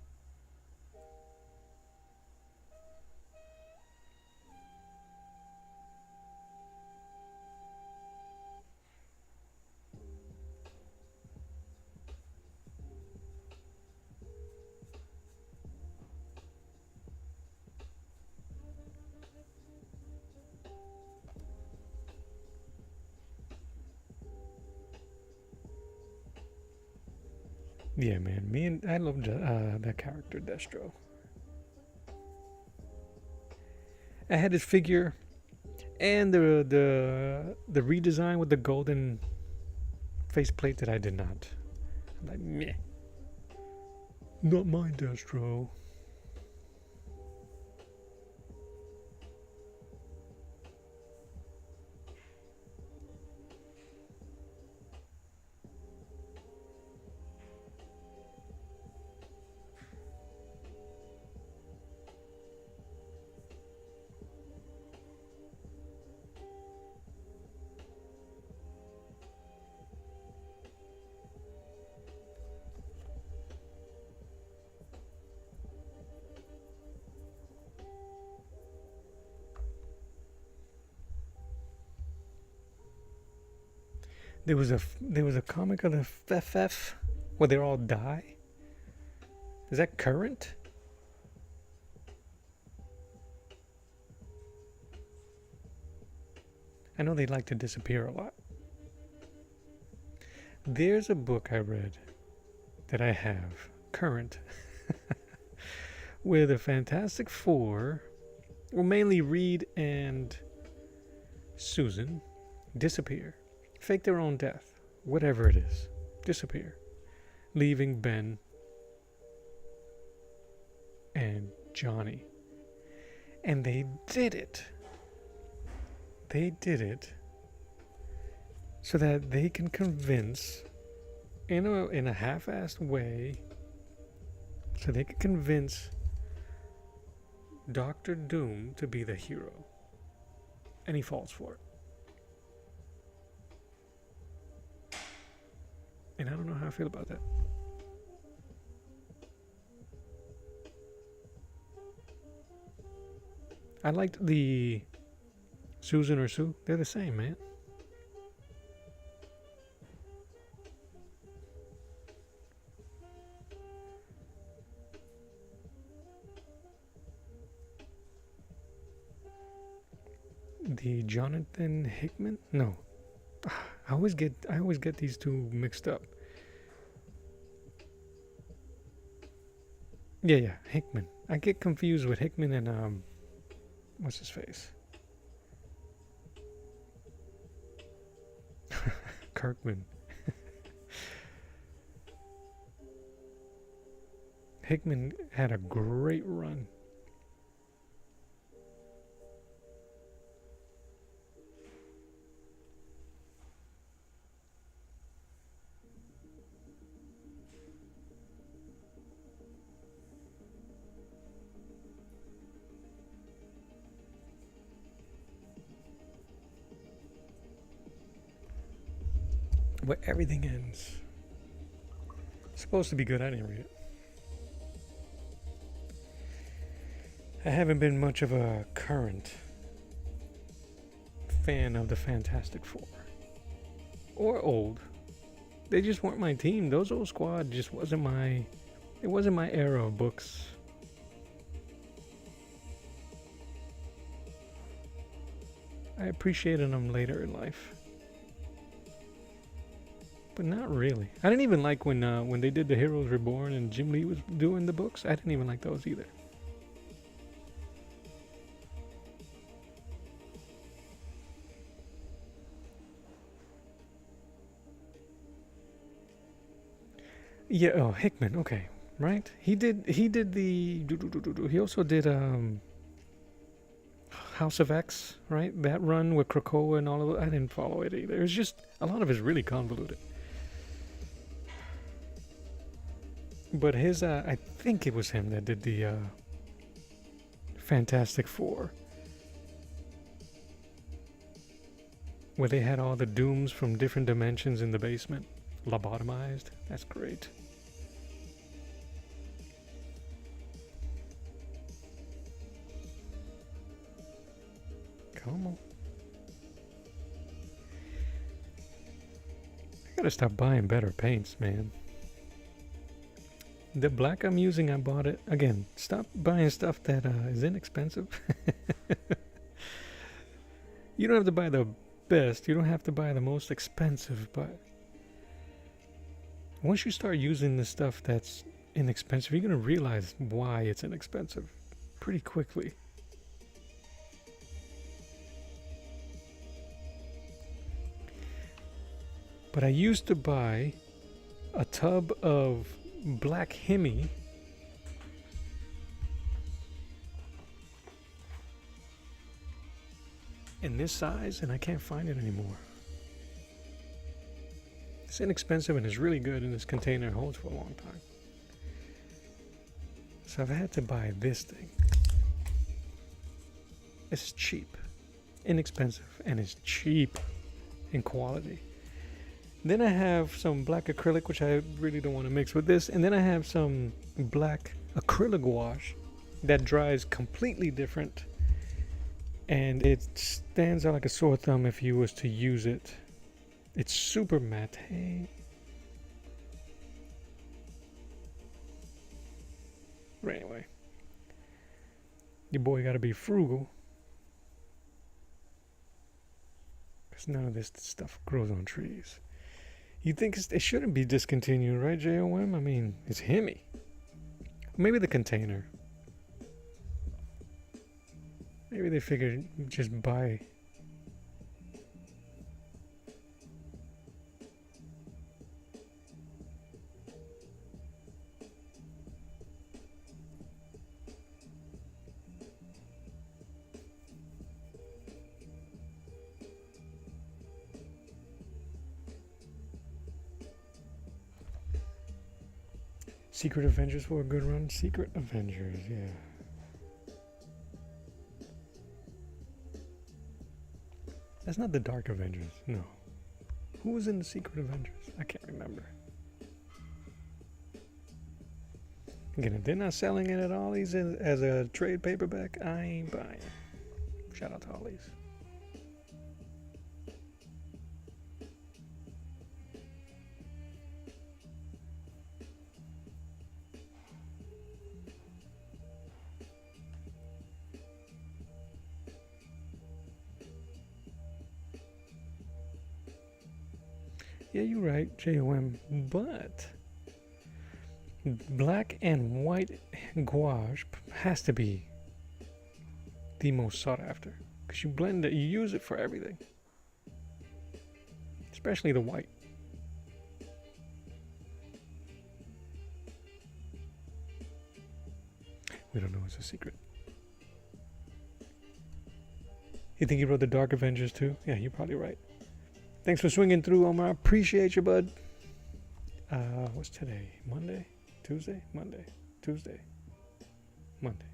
Yeah, man. I loved that character, Destro. I had his figure, and the redesign with the golden faceplate that I did not. I'm like, meh. Not my Destro. There was a comic of the FF where they all die. Is that current? I know they like to disappear a lot. There's a book I read that I have current where the Fantastic Four, well, mainly Reed and Susan, disappear. Fake their own death, whatever it is, disappear, leaving Ben and Johnny. And they did it. They did it so that they can convince, in a half-assed way, so they can convince Doctor Doom to be the hero. And he falls for it. And I don't know how I feel about that. I liked the Susan or Sue. They're the same, man. The Jonathan Hickman? No. I always get these two mixed up. Yeah, Hickman. I get confused with Hickman and what's his face? Kirkman. Hickman had a great run. Where everything ends. It's supposed to be good. I didn't read it. I haven't been much of a current fan of the Fantastic Four. Or old. They just weren't my team. Those old squad just wasn't my... It wasn't my era of books. I appreciated them later in life. but not really. I didn't even like when they did the Heroes Reborn and Jim Lee was doing the books. I didn't even like those either. Yeah. Oh, Hickman. Okay, right. He did. He did the. He also did House of X. Right. That run with Krakoa and all of it. I didn't follow it either. It was just a lot of it's really convoluted. But his, I think it was him that did the Fantastic Four, where they had all the Dooms from different dimensions in the basement, lobotomized. That's great. Come on. I gotta stop buying better paints, man. The black I'm using, I bought it. Again, stop buying stuff that is inexpensive. You don't have to buy the best. You don't have to buy the most expensive. But once you start using the stuff that's inexpensive, you're going to realize why it's inexpensive pretty quickly. But I used to buy a tub of black Hemi in this size, and I can't find it anymore. It's inexpensive and it's really good, and this container holds for a long time. So I've had to buy this thing. It's cheap, inexpensive, and it's cheap in quality. Then I have some black acrylic, which I really don't want to mix with this. And then I have some black acrylic gouache that dries completely different. And it stands out like a sore thumb if you was to use it. It's super matte. But anyway, your boy got to be frugal, because none of this stuff grows on trees. You think it shouldn't be discontinued, right, JOM? I mean, it's Hemi. Maybe the container. Maybe they figured just buy. Secret Avengers for a good run? Secret Avengers, yeah. That's not the Dark Avengers, no. Who was in the Secret Avengers? I can't remember. Again, if they're not selling it at Ollie's as a trade paperback, I ain't buying. Shout out to Ollie's. Yeah, you're right, JOM, but black and white gouache has to be the most sought after, because you blend it, you use it for everything, especially the white. We don't know, it's a secret. You think he wrote the Dark Avengers too? Yeah, you're probably right. Thanks for swinging through, Omar. Appreciate you, bud. What's today? Monday? Tuesday? Monday. Tuesday. Monday.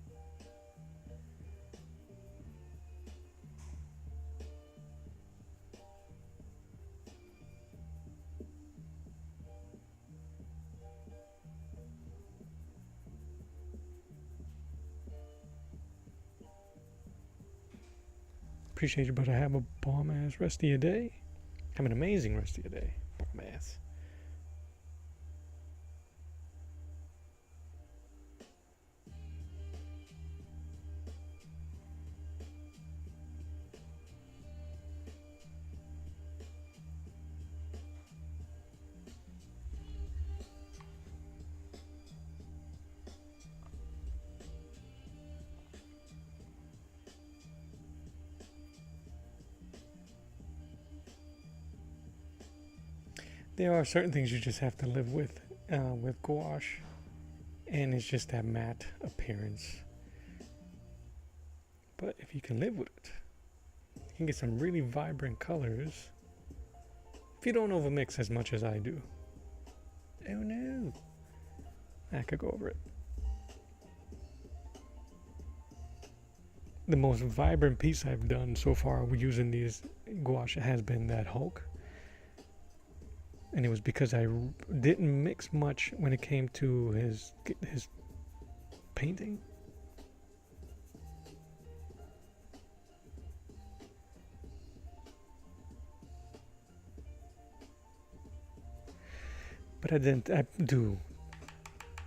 Appreciate you, bud. Have a bomb-ass rest of your day. Have an amazing rest of your day. Bomb-ass. There are certain things you just have to live with gouache, and it's just that matte appearance. But if you can live with it, you can get some really vibrant colors if you don't overmix as much as I do. Oh no, I could go over it. The most vibrant piece I've done so far using these gouache has been that Hulk. And it was because I didn't mix much when it came to his painting. But I do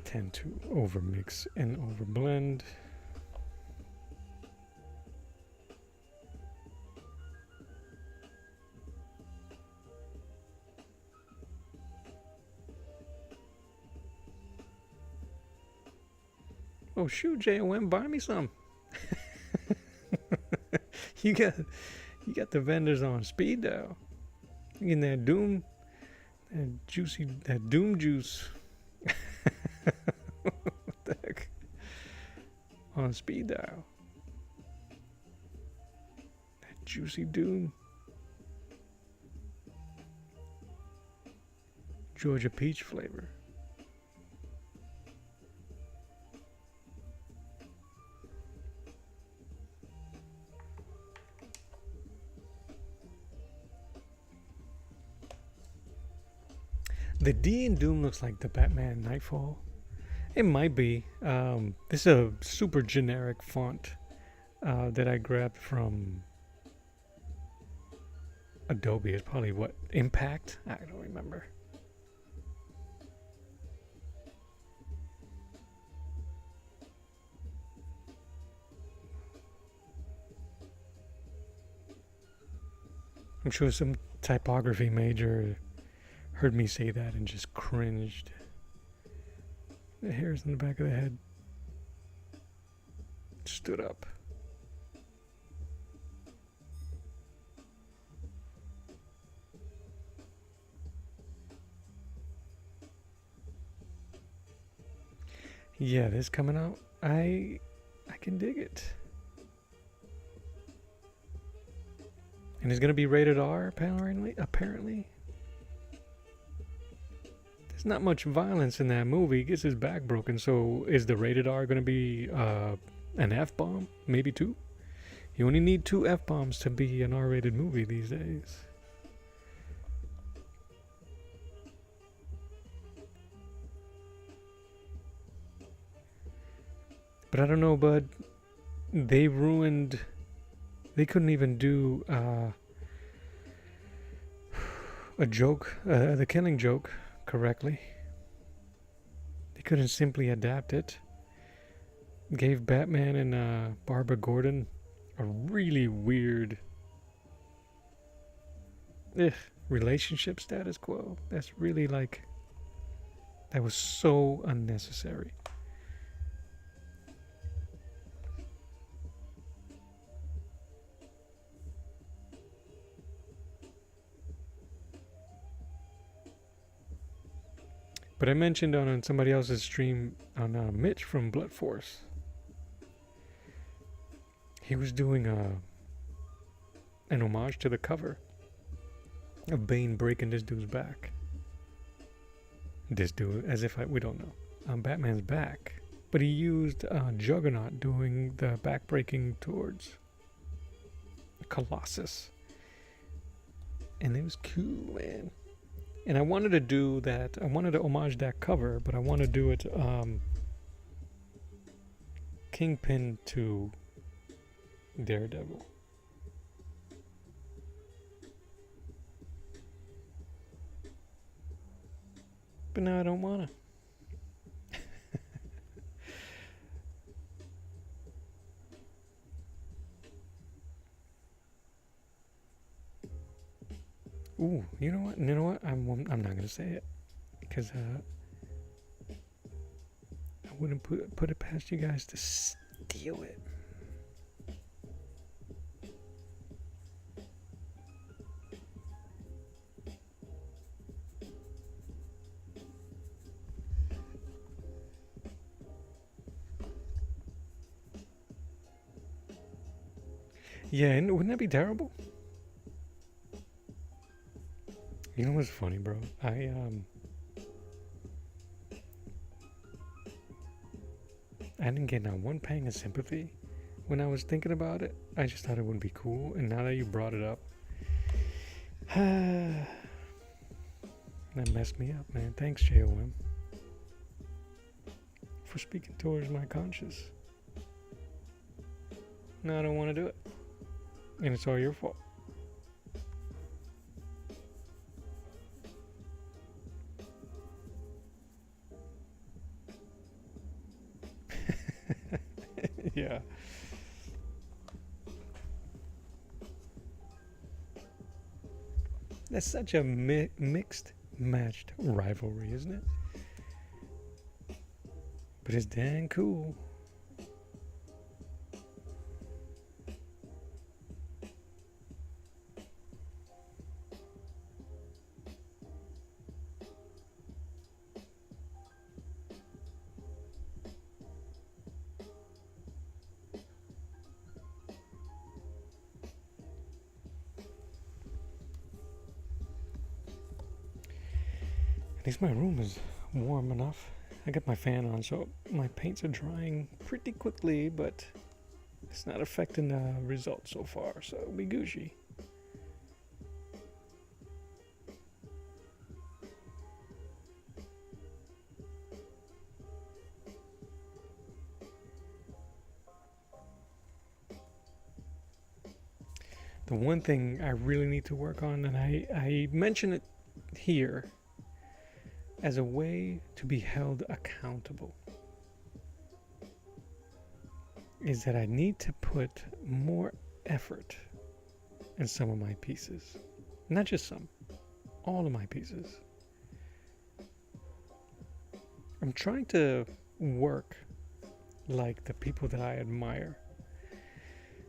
tend to overmix and overblend. Oh shoot, JOM, buy me some. you got the vendors on speed dial. You getting that Doom juice. What the heck? On speed dial. That juicy Doom. Georgia peach flavor. The D in Doom looks like the Batman Nightfall. It might be. This is a super generic font that I grabbed from Adobe. It's probably what? Impact? I don't remember. I'm sure some typography major heard me say that and just cringed. The hairs on the back of the head stood up. Yeah, this coming out, I can dig it. And it's gonna be rated R apparently. There's not much violence in that movie. He gets his back broken, so is the rated R going to be an F-bomb? Maybe 2? You only need 2 F-bombs to be an R-rated movie these days. But I don't know, bud. They couldn't even do a joke, the Killing Joke, correctly. They couldn't simply adapt it. Gave Batman and Barbara Gordon a really weird relationship status quo. That's really like, that was so unnecessary. But I mentioned on somebody else's stream, on Mitch from Blood Force, he was doing an homage to the cover of Bane breaking this dude's back. This dude, as if we don't know, on Batman's back. But he used Juggernaut doing the back breaking towards Colossus. And it was cool, man. And I wanted to do that. I wanted to homage that cover, but I want to do it Kingpin to Daredevil. But now I don't want to. Ooh, you know what? I'm not gonna say it because I wouldn't put it past you guys to steal it. Yeah, and wouldn't that be terrible? You know what's funny, bro? I didn't get not one pang of sympathy when I was thinking about it. I just thought it would be cool, and now that you brought it up, that messed me up, man. Thanks, JOM, for speaking towards my conscience. No, I don't want to do it, and it's all your fault. Yeah. That's such a mixed matched rivalry, isn't it? But it's dang cool. At least my room is warm enough. I got my fan on, so my paints are drying pretty quickly, but it's not affecting the results so far, so it'll be Gucci. The one thing I really need to work on, and I mention it here as a way to be held accountable, is that I need to put more effort in some of my pieces. Not just some, all of my pieces. I'm trying to work like the people that I admire.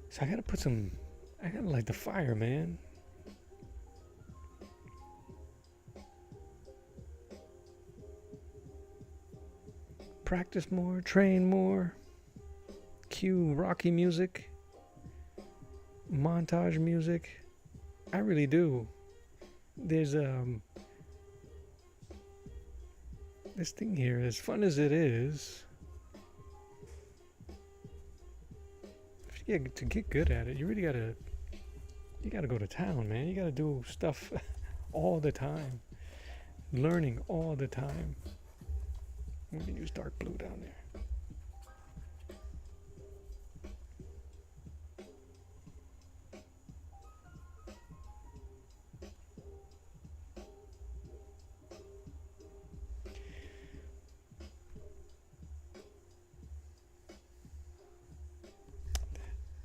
So I gotta light the fire, man. Practice more, train more, cue Rocky music, montage music. I really do. There's this thing here, as fun as it is, to get good at it, you gotta go to town, man. You gotta do stuff all the time, learning all the time. I'm gonna use dark blue down there.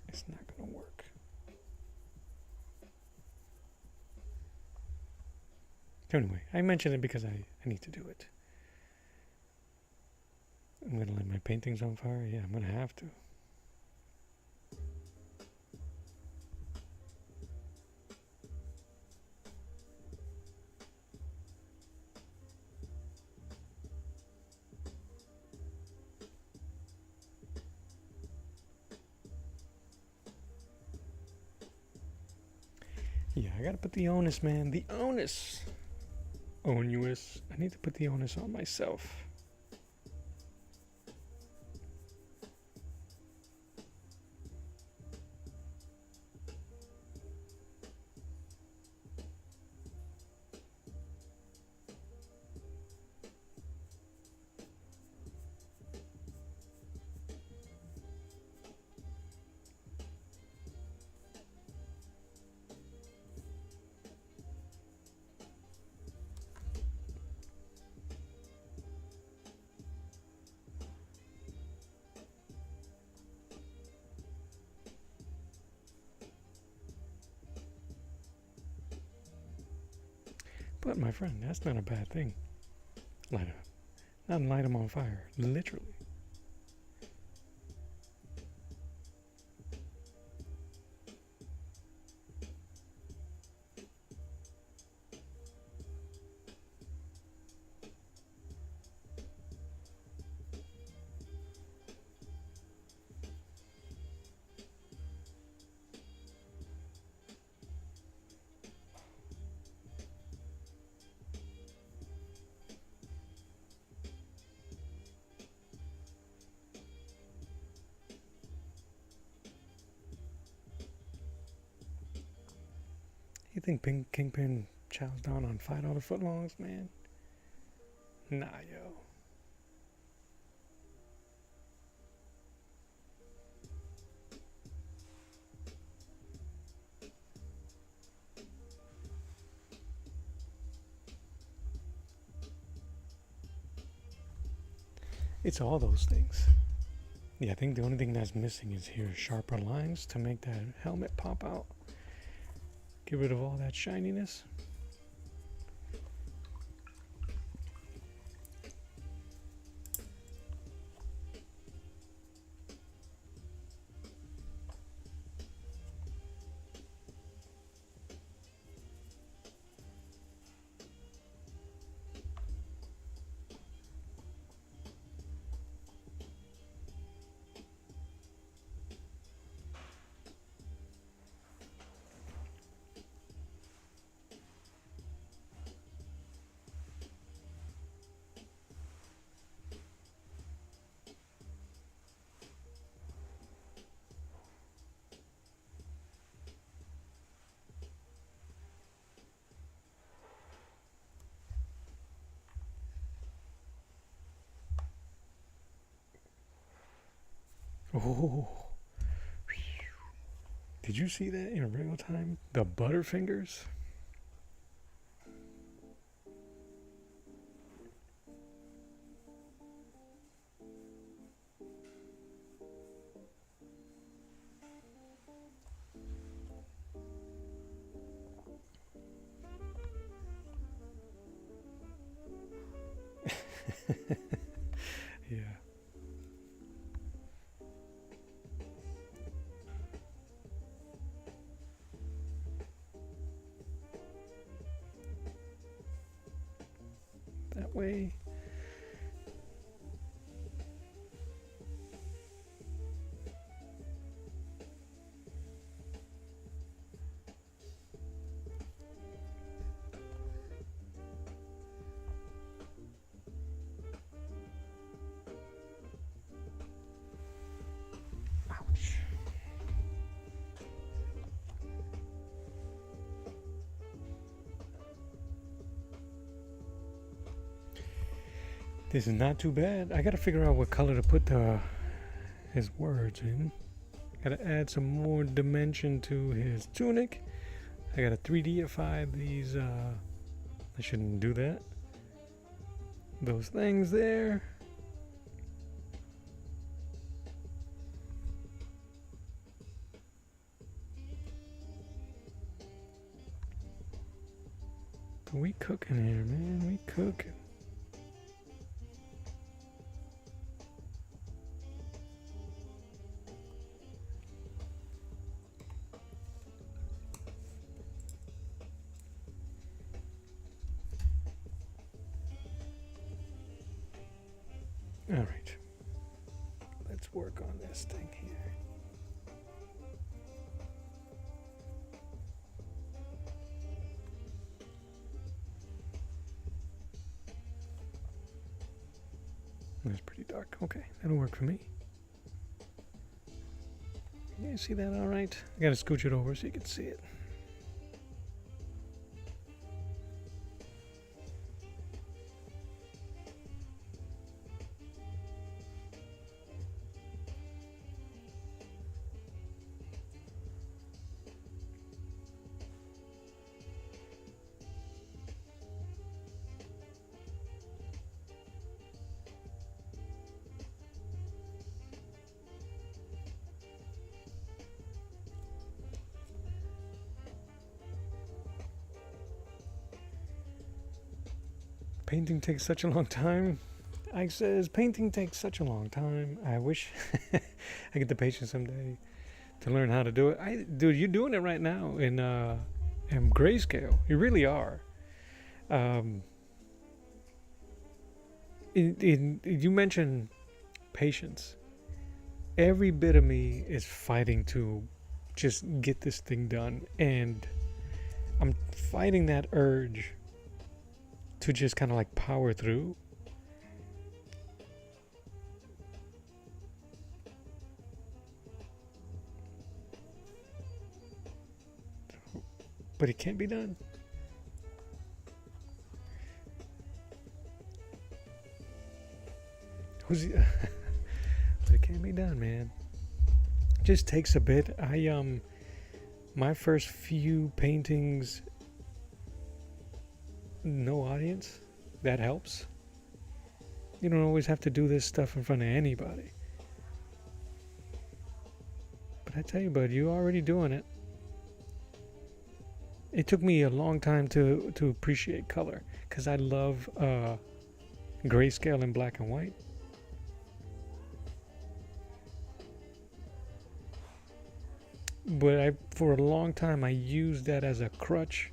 It's not gonna work. Anyway, I mention it because I need to do it. I'm gonna light my paintings on fire. Yeah, I'm gonna have to. Yeah, I gotta put the onus, man. The onus. Onus. I need to put the onus on myself. But my friend, that's not a bad thing. Light them on fire, literally. think Kingpin chows down on $5 footlongs, man? Nah, yo. It's all those things. Yeah, I think the only thing that's missing is here sharper lines to make that helmet pop out. Get rid of all that shininess. Oh, did you see that in real time? The Butterfingers? Yeah. That way. Ouch. This is not too bad. I gotta figure out what color to put his words in. Gotta add some more dimension to his tunic. I gotta 3Dify these. I shouldn't do that. Those things there. We cooking here, man. We cooking. All right. Let's work on this thing here. That's pretty dark. Okay, that'll work for me. You see that all right? I gotta scooch it over so you can see it. Painting takes such a long time. Ike says, painting takes such a long time. I wish I get the patience someday to learn how to do it. Dude, you're doing it right now in grayscale. You really are. You mentioned patience. Every bit of me is fighting to just get this thing done. And I'm fighting that urge to just kind of like power through. But it can't be done. But it can't be done, man. It just takes a bit. My first few paintings, no audience. That helps. You don't always have to do this stuff in front of anybody. But I tell you, bud, you're already doing it. It took me a long time to appreciate color, because I love grayscale and black and white. But for a long time, I used that as a crutch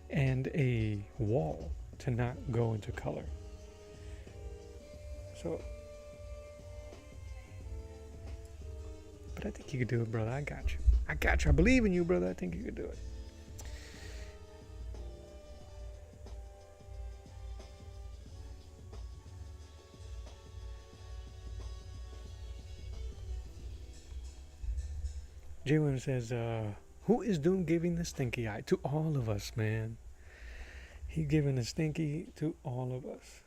and a wall to not go into color. So, but I think you could do it, brother. I got you. I believe in you, brother. I think you could do it. Jalen says, who is Doom giving the stinky eye? To all of us, man. He's giving the stinky to all of us.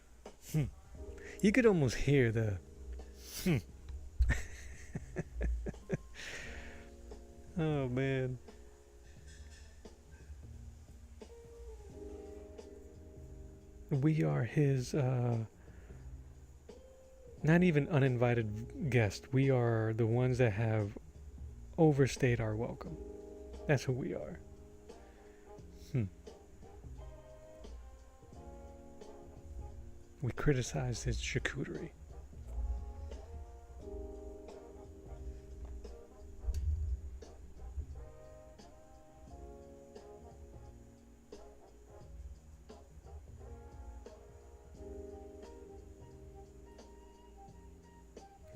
You could almost hear the Oh, man. We are his, not even uninvited guest. We are the ones that have overstayed our welcome. That's who we are. We criticized his charcuterie.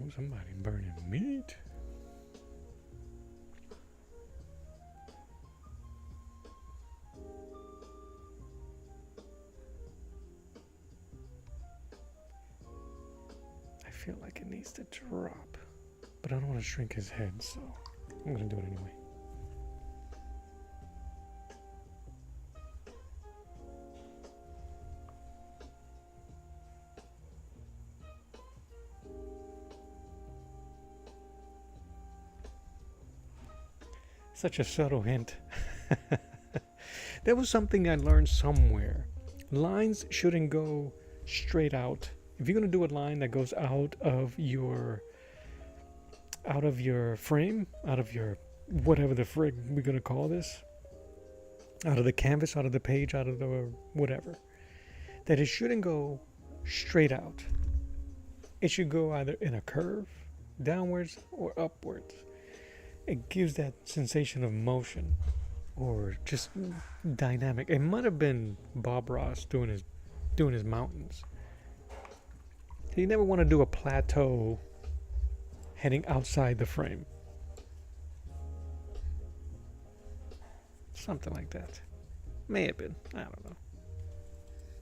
Oh, somebody burning meat. I feel like it needs to drop, but I don't want to shrink his head, so I'm going to do it anyway. Such a subtle hint. That was something I learned somewhere. Lines shouldn't go straight out. If you're going to do a line that goes out of your frame, out of your whatever the frig we're going to call this, out of the canvas, out of the page, out of the whatever, that it shouldn't go straight out. It should go either in a curve, downwards or upwards. It gives that sensation of motion or just dynamic. It might have been Bob Ross doing his mountains. You never want to do a plateau heading outside the frame. Something like that. May have been. I don't know.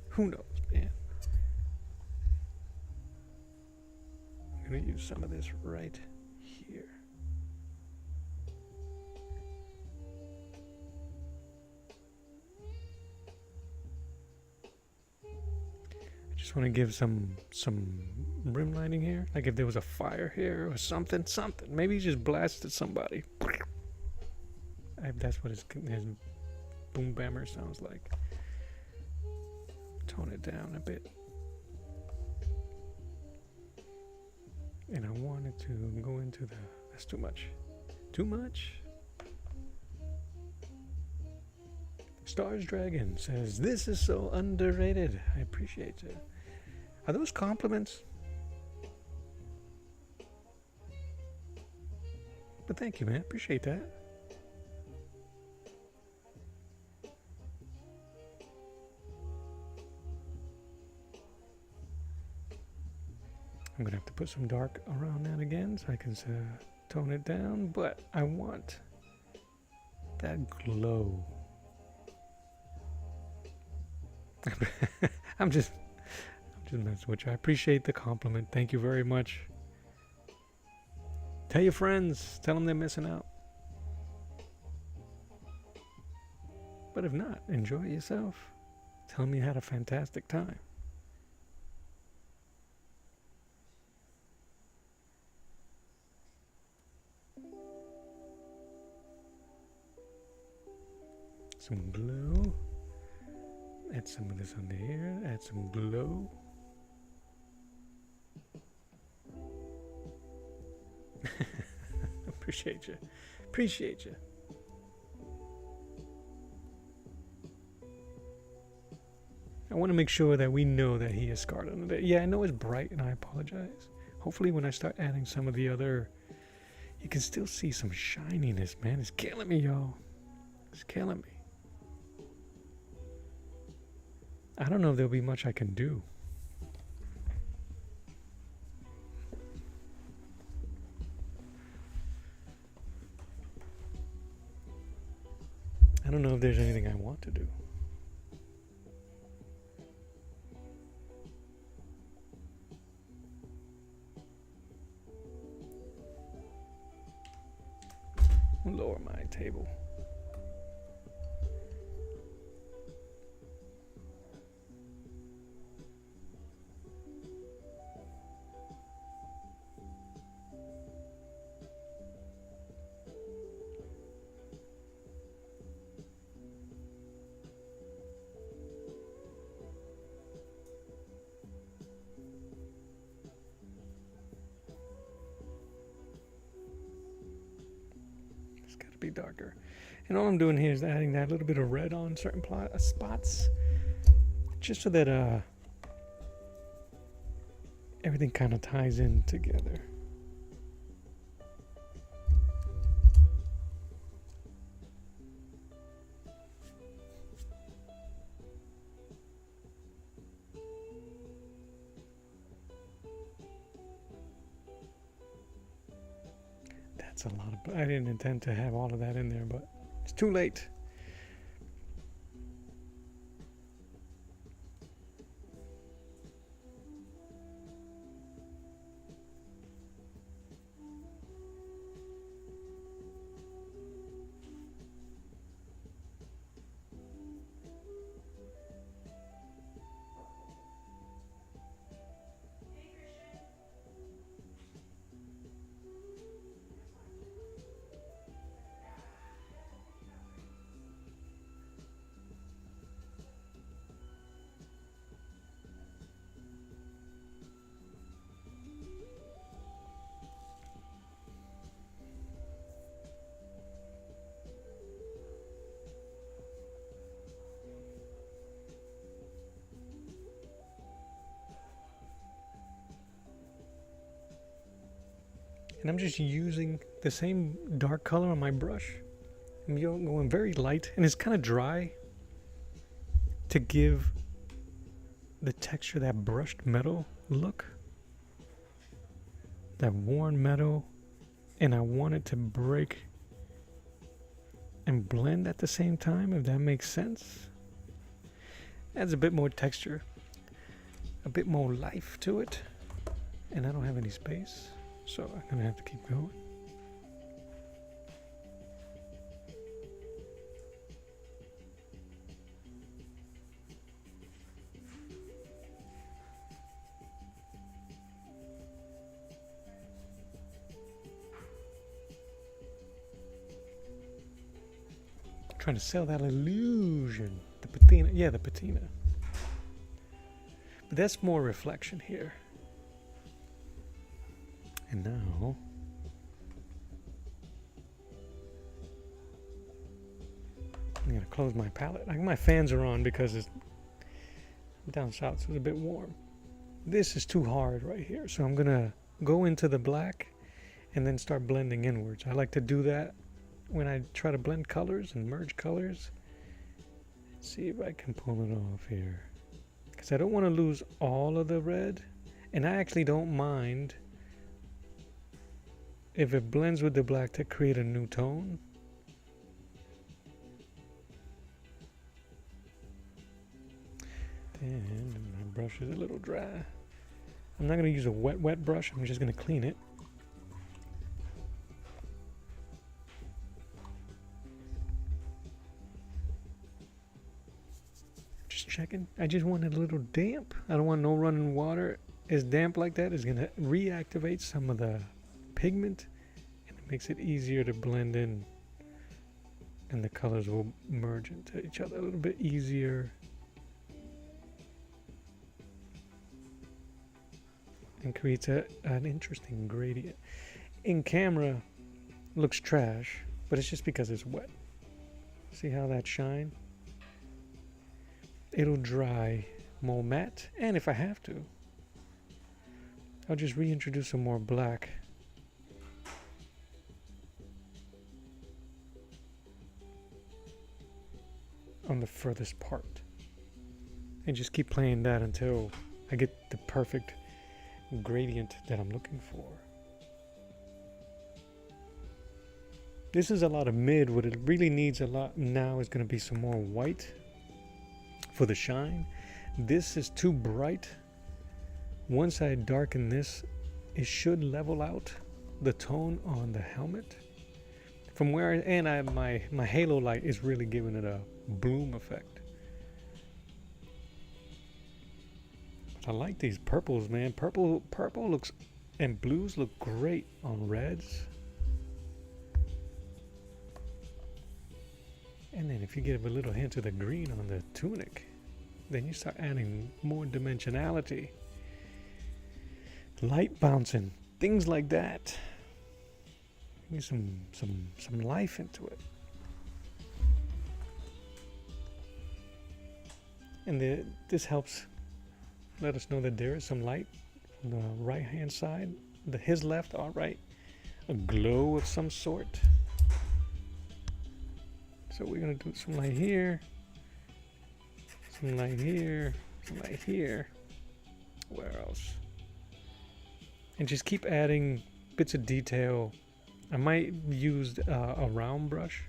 Who knows, man? I'm going to use some of this right here. Just want to give some rim lining here, like if there was a fire here or something. Maybe he just blasted somebody. That's what his boom bammer sounds like. Tone it down a bit, and I wanted to go into the. That's too much. Too much. Stars Dragon says, this is so underrated. I appreciate it. Are those compliments? But thank you, man. Appreciate that. I'm going to have to put some dark around that again so I can tone it down. But I want that glow. I'm just messing with you. I appreciate the compliment. Thank you very much. Tell your friends. Tell them they're missing out. But if not, enjoy yourself. Tell me you had a fantastic time. Some glow. Add some of this under here. Add some glow. Appreciate you. Appreciate you. I want to make sure that we know that he is scarred under there. Yeah, I know it's bright and I apologize. Hopefully when I start adding some of the other, you can still see some shininess, man. It's killing me, y'all. It's killing me. I don't know if there'll be much I can do. I don't know if there's anything I want to do. Lower my table. Be darker, and all I'm doing here is adding that little bit of red on certain spots, just so that everything kind of ties in together. That's a lot of. I didn't intend to have all of that in there, but it's too late. And I'm just using the same dark color on my brush. I'm going very light, and it's kind of dry to give the texture, that brushed metal look, that worn metal, and I want it to break and blend at the same time, if that makes sense. Adds a bit more texture, a bit more life to it, and I don't have any space. So I'm gonna have to keep going. Trying to sell that illusion. The patina, yeah, the patina. But that's more reflection here. And now, I'm gonna close my palette. My fans are on because it's down south, so it's a bit warm. This is too hard right here, so I'm gonna go into the black and then start blending inwards. I like to do that when I try to blend colors and merge colors. Let's see if I can pull it off here, because I don't want to lose all of the red, and I actually don't mind if it blends with the black to create a new tone. And my brush is a little dry. I'm not going to use a wet brush. I'm just going to clean it. I just want it a little damp. I don't want no running water. It's damp like that is going to reactivate some of the pigment, and it makes it easier to blend in, and the colors will merge into each other a little bit easier. And creates an interesting gradient. In camera, looks trash, but it's just because it's wet. See how that shine? It'll dry more matte, and if I have to, I'll just reintroduce some more black. On the furthest part. And just keep playing that until I get the perfect gradient that I'm looking for. This is a lot of mid. What it really needs a lot now is going to be some more white for the shine. This is too bright. Once I darken this, it should level out the tone on the helmet. From where my halo light is really giving it a bloom effect. I like these purples, man. Purple looks, and blues look great on reds. And then if you give a little hint of the green on the tunic, then you start adding more dimensionality. Light bouncing, things like that. Give some life into it. And this helps let us know that there is some light on the right hand side, his left, our right, a glow of some sort. So we're gonna do some light here, some light here, some light here. Where else? And just keep adding bits of detail. I might use a round brush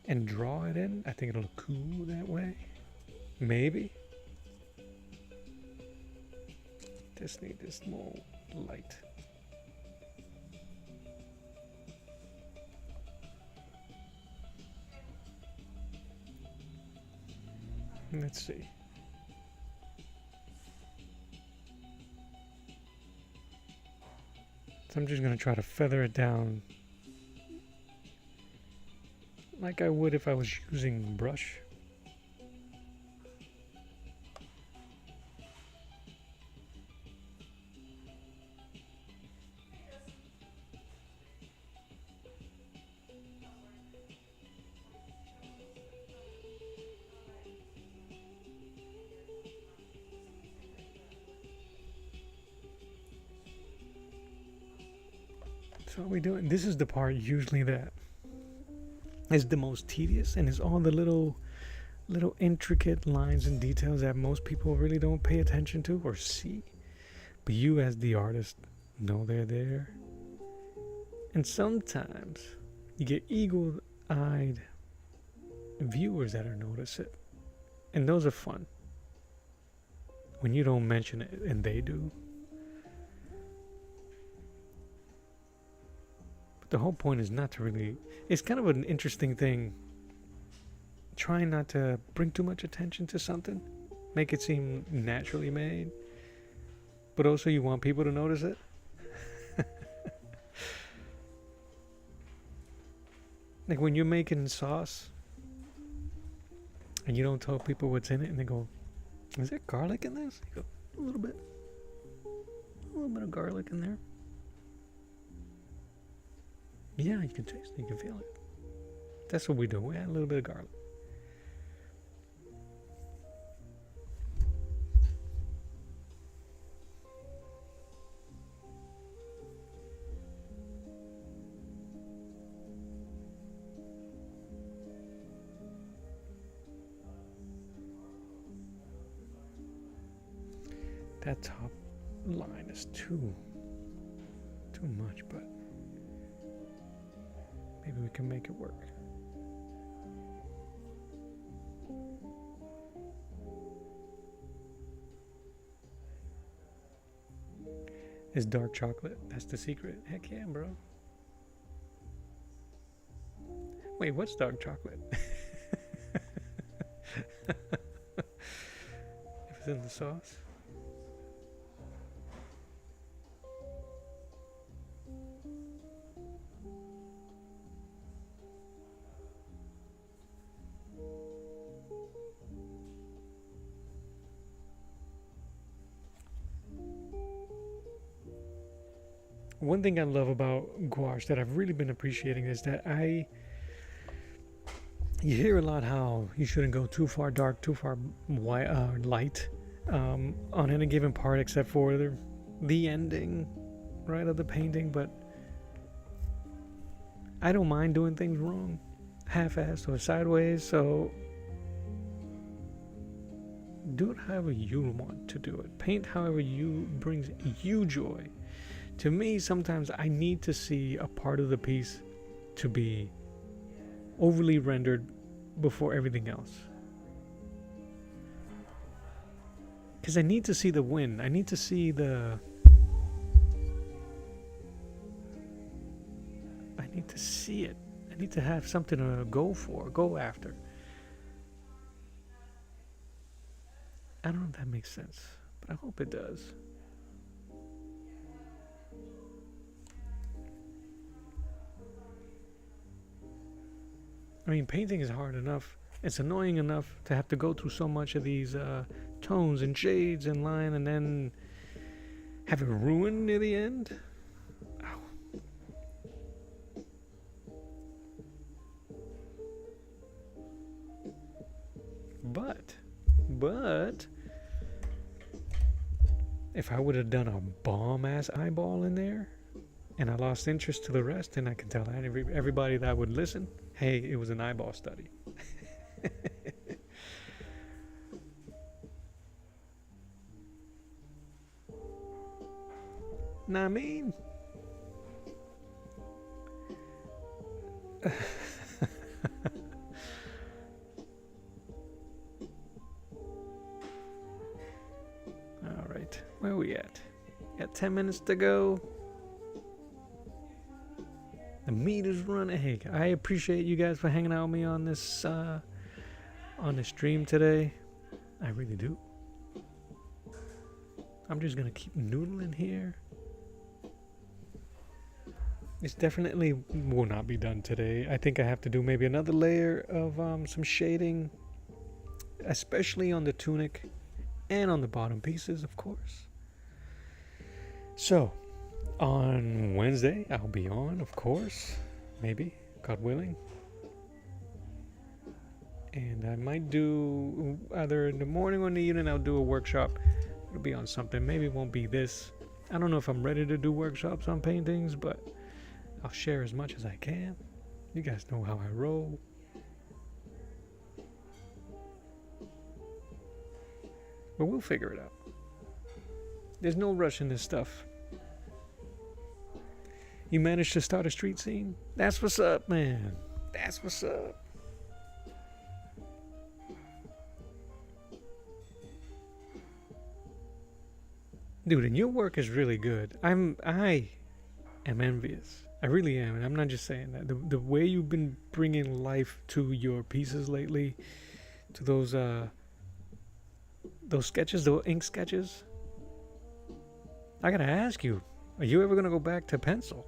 and draw it in. I think it'll look cool that way. Maybe. Just need this more light. Let's see. So I'm just going to try to feather it down like I would if I was using brush. So what are we doing? This is the part usually that is the most tedious, and is all the little intricate lines and details that most people really don't pay attention to or see. But you as the artist know they're there. And sometimes you get eagle-eyed viewers that notice it. And those are fun. When you don't mention it and they do. The whole point is not to really... It's kind of an interesting thing. Trying not to bring too much attention to something. Make it seem naturally made. But also you want people to notice it. Like when you're making sauce. And you don't tell people what's in it. And they go, is there garlic in this? You go, a little bit. A little bit of garlic in there. Yeah, you can taste it, you can feel it. That's what we do. We add a little bit of garlic. That top line is too much, but maybe we can make it work. It's dark chocolate. That's the secret. Heck yeah, bro. Wait, what's dark chocolate? is in the sauce. One thing I love about gouache that I've really been appreciating is that you hear a lot how you shouldn't go too far dark, too far light on any given part, except for the ending, right, of the painting. But I don't mind doing things wrong, half-assed or sideways. So do it however you want to do it. Paint however you brings you joy. To me, sometimes I need to see a part of the piece to be overly rendered before everything else. Because I need to see the win. I need to see I need to see it. I need to have something to go after. I don't know if that makes sense, but I hope it does. I mean, painting is hard enough. It's annoying enough to have to go through so much of these tones and shades and line and then have it ruined near the end. Ow. But if I would have done a bomb-ass eyeball in there and I lost interest to the rest, and I can tell everybody that would listen, hey, it was an eyeball study. Know what I mean? All right, where are we at? Got 10 minutes to go. The meat is running. Hey, I appreciate you guys for hanging out with me on this stream today. I really do. I'm just gonna keep noodling here. This definitely will not be done today. I think I have to do maybe another layer of some shading, especially on the tunic and on the bottom pieces, of course. So on Wednesday, I'll be on, of course, maybe, God willing. And I might do either in the morning or in the evening, I'll do a workshop. It'll be on something. Maybe it won't be this. I don't know if I'm ready to do workshops on paintings, but I'll share as much as I can. You guys know how I roll. But we'll figure it out. There's no rush in this stuff. You managed to start a street scene? That's what's up, man. That's what's up. Dude, and your work is really good. I am envious. I really am, and I'm not just saying that. The way you've been bringing life to your pieces lately, to those sketches, those ink sketches. I gotta ask you, are you ever gonna go back to pencil?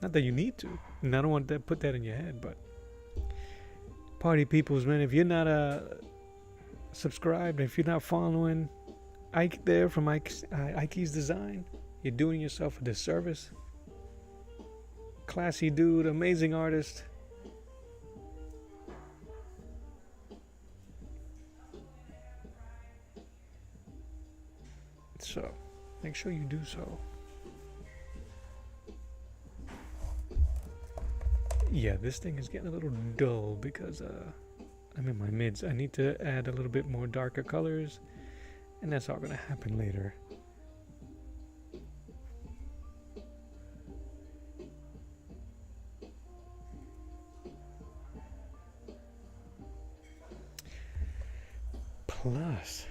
Not that you need to, and I don't want to put that in your head, but party peoples, man, if you're not subscribed, if you're not following Ike there from Ike's Design, you're doing yourself a disservice. Classy dude, amazing artist. So, make sure you do so. Yeah, this thing is getting a little dull because I'm in my mids. I need to add a little bit more darker colors, and that's all going to happen later. Plus,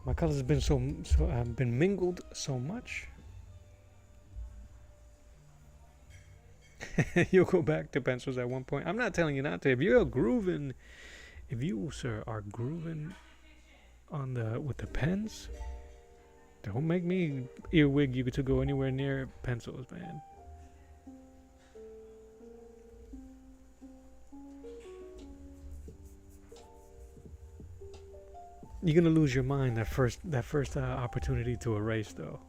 my colors have been been mingled so much. You'll go back to pencils at one point. I'm not telling you not to. If if you, sir, are grooving on the with the pens, don't make me earwig you to go anywhere near pencils, man. You're gonna lose your mind that first opportunity to erase, though.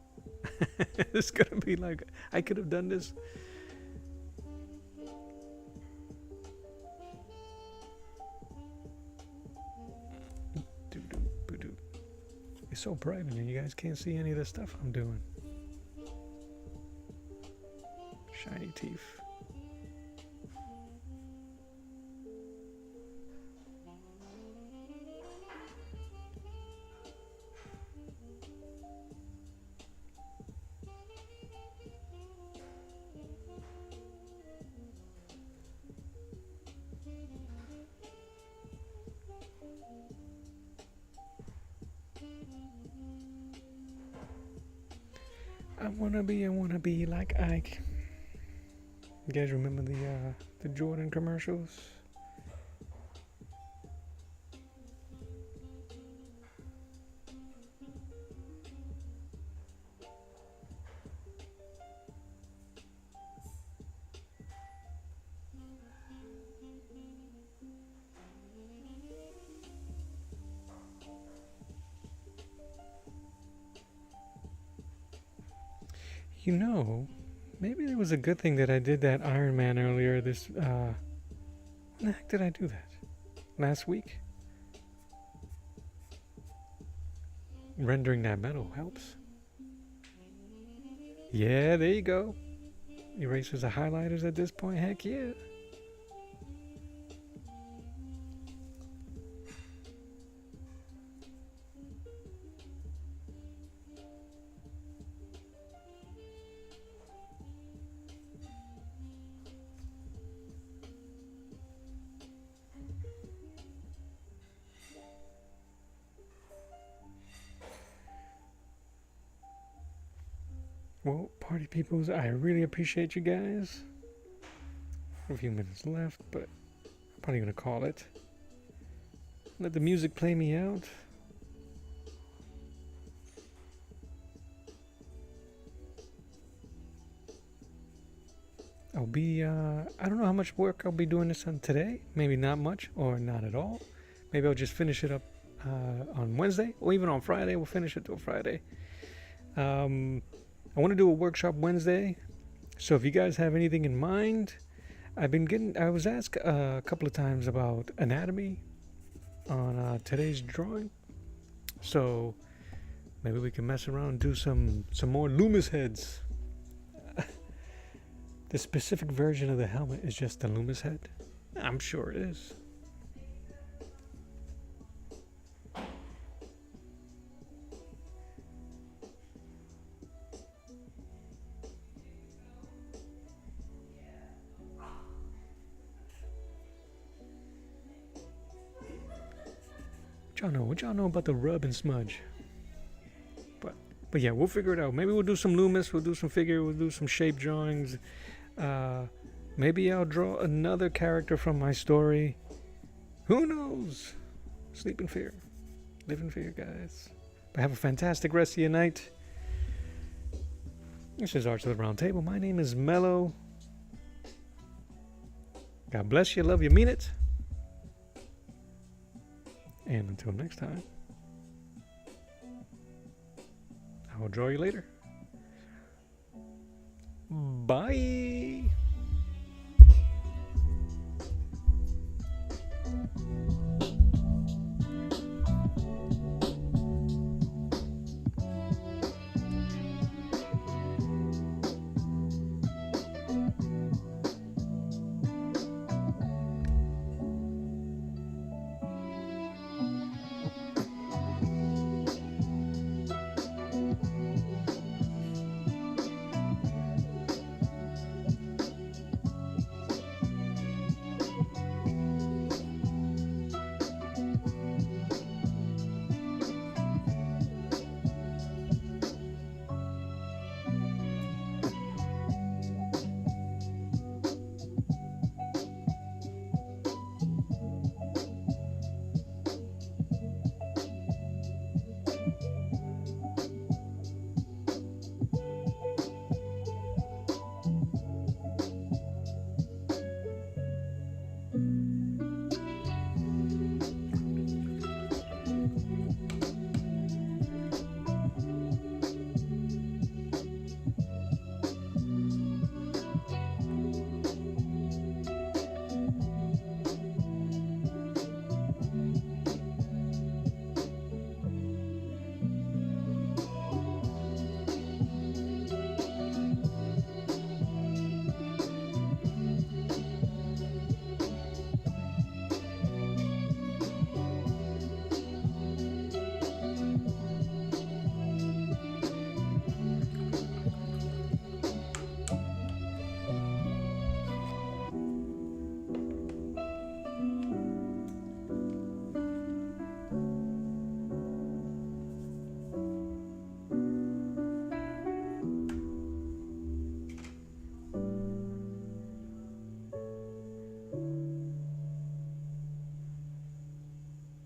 It's gonna be like, I could have done this. It's so bright in here, you guys can't see any of the stuff I'm doing. Shiny teeth. I wanna be like Ike. You guys remember the Jordan commercials? You know, maybe it was a good thing that I did that Iron Man earlier this, when the heck did I do that? Last week? Rendering that metal helps. Yeah, there you go. Erasers are highlighters at this point, heck yeah. Well, party peoples, I really appreciate you guys. A few minutes left, but I'm probably gonna call it. Let the music play me out. I'll be, I don't know how much work I'll be doing this on today. Maybe not much or not at all. Maybe I'll just finish it up on Wednesday or even on Friday. We'll finish it till Friday. I want to do a workshop Wednesday, so if you guys have anything in mind, I was asked a couple of times about anatomy on today's drawing, so maybe we can mess around and do some more Loomis heads. The specific version of the helmet is just the Loomis head. I'm sure it is. What y'all know about the rub and smudge? But yeah, we'll figure it out. Maybe we'll do some Loomis, we'll do some figure, we'll do some shape drawings. Maybe I'll draw another character from my story. Who knows? Sleep in fear. Live in fear, guys. But have a fantastic rest of your night. This is Arts of the Round Table. My name is Mello. God bless you, love you, mean it. And until next time, I will draw you later. Bye.